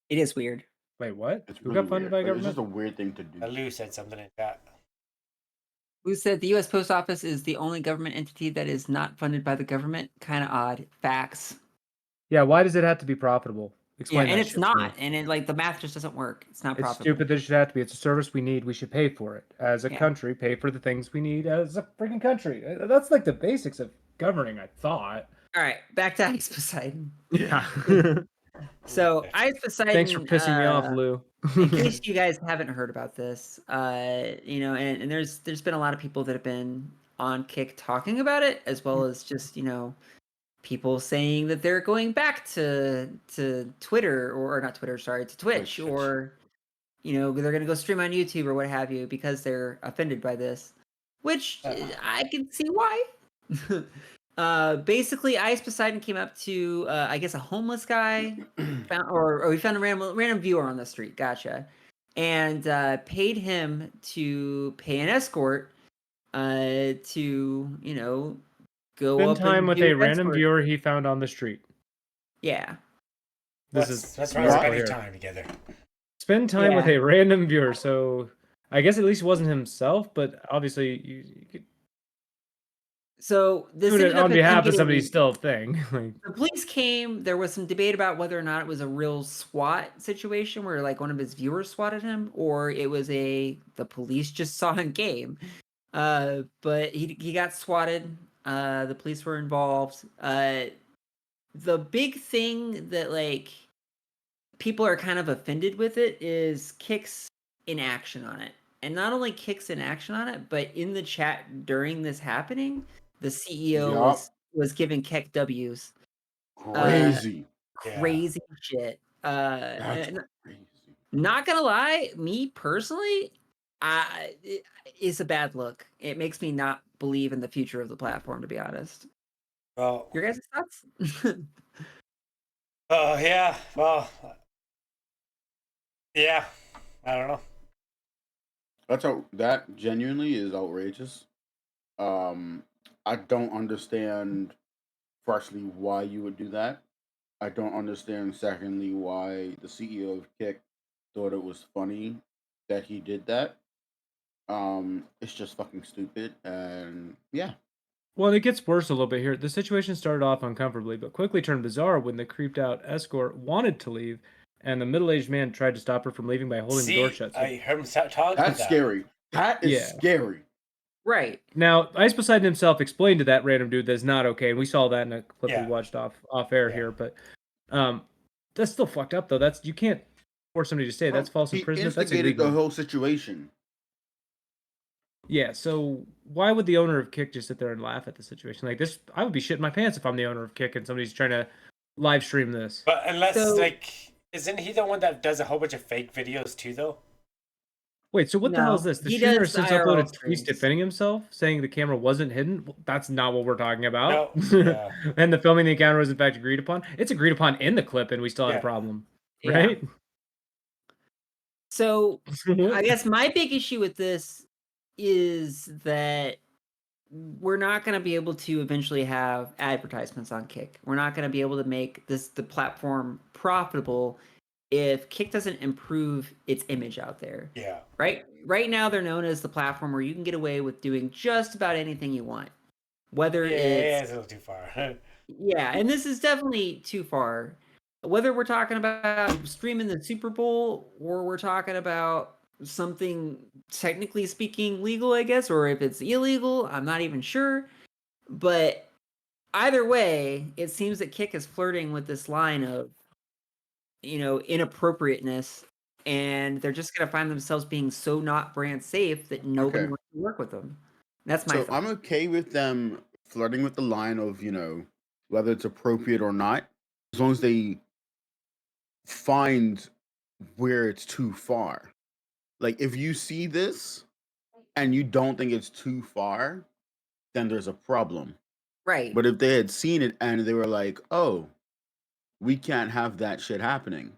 It is weird. Wait, what? It's Who really got funded weird. by Like, it's government? just a weird thing to do. Lou said something like that. Who said the U.S. Post Office is the only government entity that is not funded by the government? Kind of odd. Facts. Yeah, why does it have to be profitable? Explain Yeah, and that it's shit to me. not. And it the math just doesn't work. It's not It's profitable. stupid that it should have to be. It's a service we need. We should pay for it. As a Yeah. country, pay for the things we need as a freaking country. That's like the basics of governing, I thought. All right, back to Ice Poseidon. Yeah. So Ice Poseidon. Thanks for pissing me off, Lou. In case you guys haven't heard about this, and there's been a lot of people that have been on Kick talking about it, as well as just people saying that they're going back to Twitter or not Twitter, sorry, to Twitch, or they're going to go stream on YouTube or what have you because they're offended by this, which I can see why. Basically, Ice Poseidon came up to I guess a homeless guy, or we found a random viewer on the street. Gotcha, and paid him to pay an escort to go Spend up time and with do a an random escort. viewer he found on the street. Yeah. That's why we're we're spending here. time together. Spend time with Yeah. a random viewer. So I guess at least it wasn't himself, but obviously you could So this do it ended up on in behalf of getting- somebody still a thing. The police came. There was some debate about whether or not it was a real SWAT situation where one of his viewers swatted him, or it was the police just saw in game. But he got swatted. The police were involved. The big thing that people are kind of offended with it is Kick's inaction on it, and not only Kick's inaction on it, but in the chat during this happening, the CEO was giving Kick W's. Crazy. Crazy shit. That's crazy. Not gonna lie, me personally, it's a bad look. It makes me not believe in the future of the platform, to be honest. Well, Your guys' thoughts? Oh yeah. Well. Yeah. I don't know. That genuinely is outrageous. I don't understand. Firstly, why you would do that. I don't understand. Secondly, why the CEO of Kick thought it was funny that he did that. It's just fucking stupid, and yeah. Well, it gets worse a little bit here. The situation started off uncomfortably, but quickly turned bizarre when the creeped out escort wanted to leave, and the middle-aged man tried to stop her from leaving by holding the door See, shut. I heard him talk about That's that. scary. That is Yeah. scary. Right. Now, Ice Poseidon himself explained to that random dude that's not okay, and we saw that in a clip Yeah. we watched off air Yeah. here. But that's still fucked up, though. That's you can't force somebody to stay. That's false He imprisonment. That's instigated the illegal. whole situation. Yeah. So why would the owner of Kick just sit there and laugh at the situation like this? I would be shitting my pants if I'm the owner of Kick and somebody's trying to live stream this. But unless So- like, isn't he the one that does a whole bunch of fake videos too, though? Wait, so what the hell is No, this? The he streamer does has since IRL uploaded tweets streams. defending himself, saying the camera wasn't hidden. Well, that's not what we're talking about. No, yeah. And the filming the encounter was in fact agreed upon. It's agreed upon in the clip, and we still had Yeah. a problem, Yeah. right? So I guess my big issue with this is that we're not going to be able to eventually have advertisements on Kick. We're not going to be able to make the platform profitable if Kick doesn't improve its image out there. Yeah. Right now they're known as the platform where you can get away with doing just about anything you want. Whether Yeah, it's it's a little too far. yeah, and this is definitely too far. Whether we're talking about streaming the Super Bowl or we're talking about something technically speaking legal, I guess, or if it's illegal, I'm not even sure. But either way, it seems that Kick is flirting with this line of, inappropriateness, and they're just gonna find themselves being so not brand safe that nobody Okay. wants to work with them. That's my So thought. I'm okay with them flirting with the line of, whether it's appropriate or not, as long as they find where it's too far. Like if you see this and you don't think it's too far, then there's a problem. Right. But if they had seen it and they were like, "Oh, we can't have that shit happening,"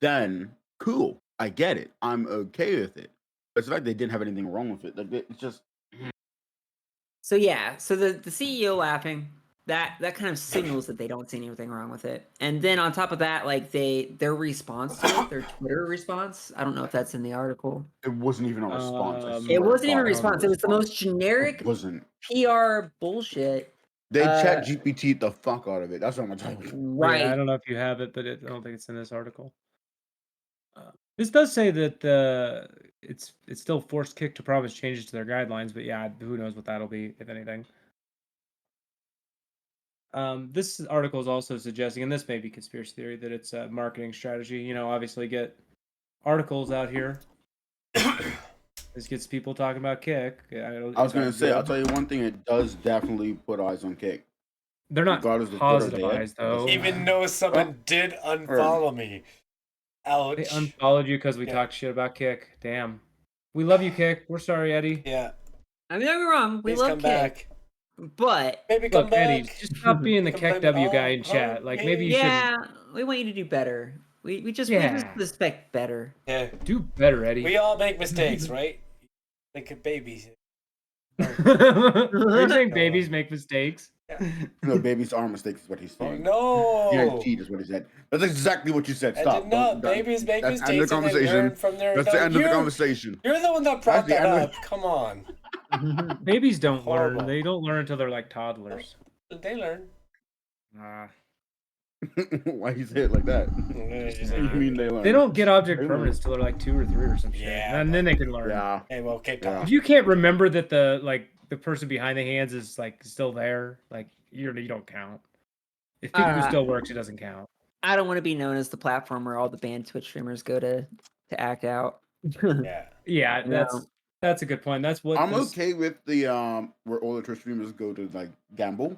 then cool, I get it. I'm okay with it. But it's like they didn't have anything wrong with it. Like it's just So yeah, so the CEO laughing, that kind of signals that they don't see anything wrong with it. And then on top of that, like their response to it, their Twitter response, I don't know if that's in the article. it wasn't even a response. I It swear It to wasn't even a God, response. It was the most generic It wasn't. PR bullshit. They chat GPT the fuck out of it. That's what I'm telling you. Right. Yeah, I don't know if you have it, but I don't think it's in this article. This does say that it's still forced Kick to promise changes to their guidelines, but yeah, who knows what that'll be, if anything. This article is also suggesting, and this may be conspiracy theory, that it's a marketing strategy. Obviously get articles out here. This gets people talking about Kick. I was gonna say, I'll tell you one thing. It does definitely put eyes on Kick. They're not Regardless of good or positive bad, eyes, though. Even though someone did unfollow me. Ouch. They unfollowed you because we talked shit about Kick. Damn. We love you, Kick. We're sorry, Eddie. Yeah. I mean, don't get me wrong, we Please love come Kick, back. but Maybe come Look, Eddie, back. just stop being the Come Kick play W with guy in all chat. Like, maybe you yeah, we want you to do better. We just expect better. Yeah. should do better, Eddie. We all make mistakes, right? Like babies. Are you saying babies make mistakes? No, babies are mistakes, is what he's saying. No. Guaranteed is what he said. That's exactly what you said. I Stop. did not. Don't- Babies make that's the end mistakes of the and they learn conversation. from their. That's the end of the conversation. You're the one that brought That's the that end up. of- Come on. Babies don't Horrible. learn. They don't learn until they're like toddlers. They learn. Why you say it like that? You mean they learn? They don't get object They learn. permanence till they're like 2 or 3 or some shit. Yeah, And then they can learn. Yeah. Hey, well, okay, Yeah. If you can't remember that the person behind the hands is like still there, like you don't count. If Piku still works, it doesn't count. I don't want to be known as the platform where all the banned Twitch streamers go to act out. Yeah. Yeah, No. that's a good point. That's what I'm this- okay with the where all the Twitch streamers go to like gamble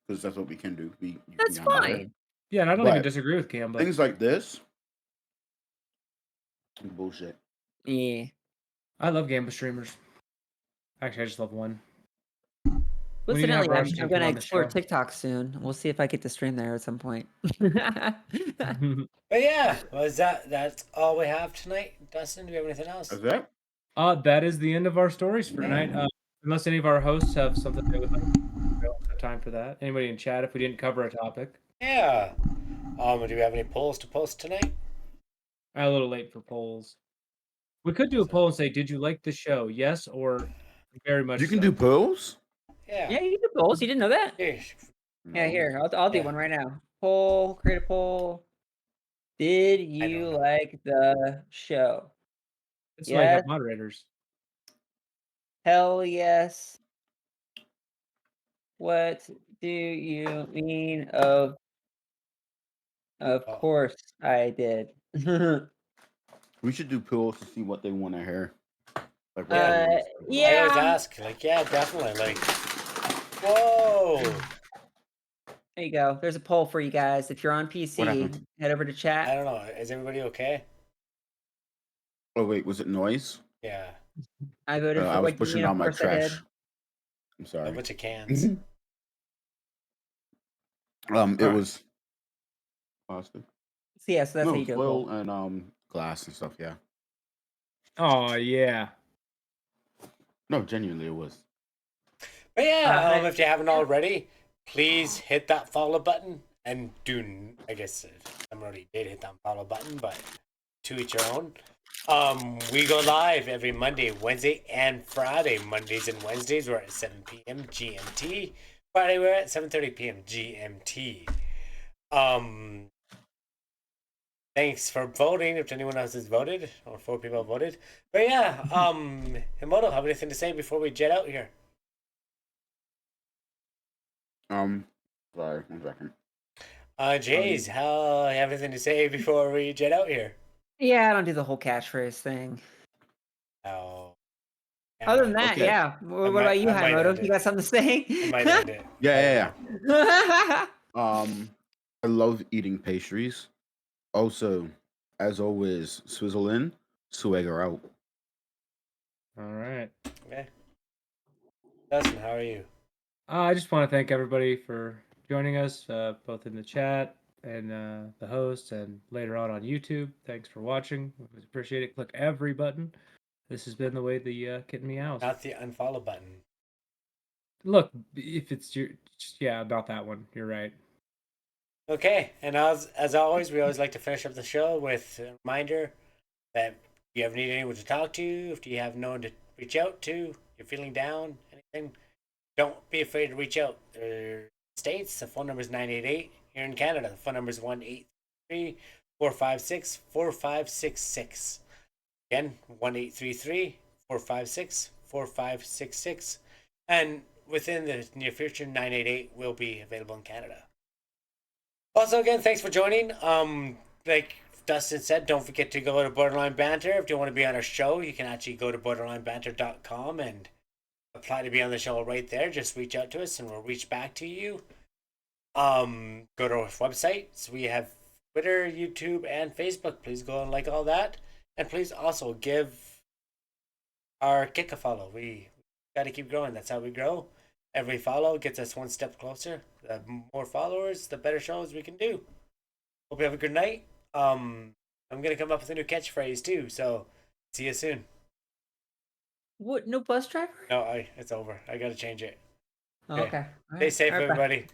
because that's what we can do. You That's can gamble there. fine. Yeah, and I don't even But disagree with Cam, but Things like this, bullshit. Yeah. I love Gamba streamers. Actually, I just love one. We need to have Coincidentally, Rush I'm come going to on the explore show. TikTok soon. We'll see if I get to stream there at some point. But yeah, that's all we have tonight. Dustin, do we have anything else? Is that? That is the end of our stories for tonight. Unless any of our hosts have something they would like, we don't have time for that. Anybody in chat if we didn't cover a topic? Yeah. Do we have any polls to post tonight? A little late for polls. We could do a poll and say, "Did you like the show? Yes or very much." You can so. do polls? Yeah. Yeah, you do polls. You didn't know that? Here. Yeah, here. I'll do Yeah. one right now. Poll, create a poll. Did you know. like the show? That's why you Yes. have moderators. Hell yes. What do you mean of course I did. We should do polls to see what they want to hear. Like, Yeah. they want us to talk about. I always Yeah. ask, like, yeah, definitely. Like, whoa. There you go. There's a poll for you guys. If you're on What PC, happened? head over to I chat. don't know. Is everybody okay? Oh, wait, was it noise? Yeah. I voted for I was what you pushing mean, down of my course I did. trash. I'm A sorry. bunch of cans. It Alright. was plastic. So yeah, so that's No, how you do a foil poll. and glass and stuff, yeah. Oh yeah. No, genuinely it was. But yeah, if you haven't yeah. already, please hit that follow button and I guess I already did hit that follow button, but to each your own. We go live every Monday, Wednesday, and Friday. Mondays and Wednesdays we're at 7 p.m. GMT. Friday we're at 7:30 p.m. GMT. Thanks for voting. If anyone else has voted, or 4 people have voted. But yeah, Himoto, have anything to say before we jet out here? Sorry, 1 second. Jays, how you have anything to say before we jet out here? Yeah, I don't do the whole catchphrase thing. Oh. Other than that, Okay. yeah. What about you, I might Haimoto? end You it. got something to say? I might end it. Yeah. I love eating pastries. Also, as always, swizzle in, swagger out. All right. Okay. Dustin, how are you? I just want to thank everybody for joining us, both in the chat and the host, and later on YouTube. Thanks for watching. We appreciate it. Click every button. This has been the way the kitten meows. Not the unfollow button. Look, if it's about that one. You're right. Okay, and as always, we always like to finish up the show with a reminder that if you ever need anyone to talk to, if you have no one to reach out to, you're feeling down, anything, don't be afraid to reach out. States, the phone number is 988. Here in Canada, the phone number is 1-833-456-4566. Again, 1-833-456-4566. And within the near future, 988 will be available in Canada. Also, again, thanks for joining. Like Dustin said, don't forget to go to Borderline Banter. If you want to be on our show, you can actually go to borderlinebanter.com and apply to be on the show right there. Just reach out to us and we'll reach back to you. Go to our website. So we have Twitter, YouTube, and Facebook. Please go and like all that. And please also give our Kick a follow. We got to keep growing. That's how we grow. Every follow gets us one step closer. The more followers, the better shows we can do. Hope you have a good night. I'm gonna come up with a new catchphrase too. So see you soon. What? No bus driver? No, it's over. I gotta change it. Oh, okay. Stay safe, All right, bye. everybody.